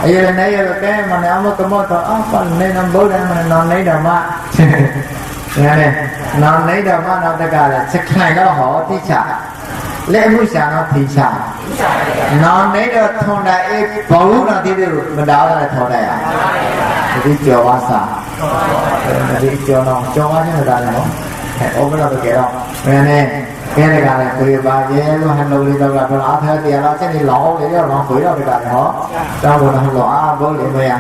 bây giờ này cái mà này ông có một thôi còn nên năm bữa đây mà non lấy đâu mà nghe này non lấy đâu mà nó tất cả là chắc này nó họ thì trả lẽ mũi trả nó thì trả non lấy đâu thôn đại bố nó thì được mình đào là thôn đại à thì cho ba sa thì cho nó cho ba chứ người ta nào ôm cái nào được đâu nghe này cái này là người bà về luôn hành động đi đâu là nó theo tiền nó sẽ đi lỗ để nó khởi đâu thì cả họ cho một hành lỗ bố để về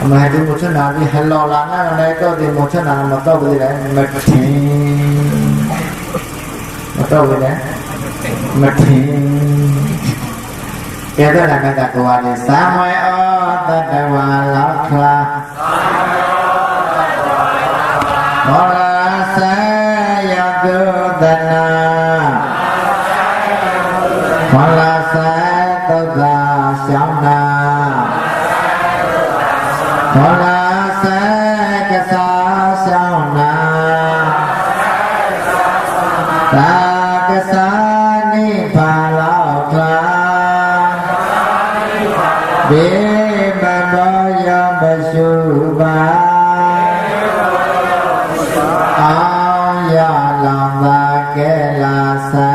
mà hai đứa một chút nào đi hành lỗ là nó đây tôi thì một chút nào mà tôi cái gì đấy mà tôi cái đấy mà thì Kể đó là cái tạc quả này Sa môi ô tất đại hòa lão khla Mô la sa ya cư tân na Mô la sa tự ta xóng na Mô la sa ca sa xóng na Ta ca sa ni pa lão khla Bế bà bó ya bà su ba Áo ya lòng và kê la sa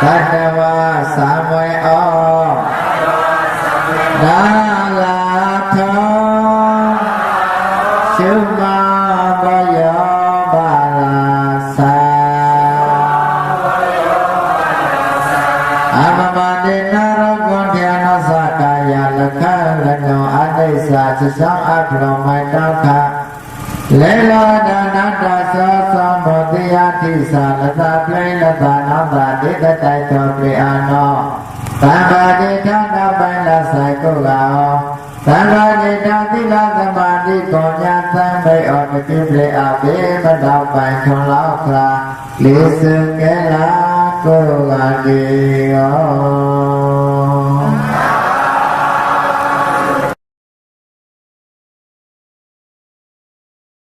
Tất đa wa sa môi ô Đa la thơ Sư ma bà ya bà la sa Sa cha sang apro mai ta kha le la da na da sa sa mo ti ya ti sa la ta play la ta na ta de ta tai to pri ano ta ba de tha na pai la sai ko la o ta ba de ta ti la ta ma di ko nya ta mai o ti ti ple a be ma da pai thon la kha le su ke la ko la di o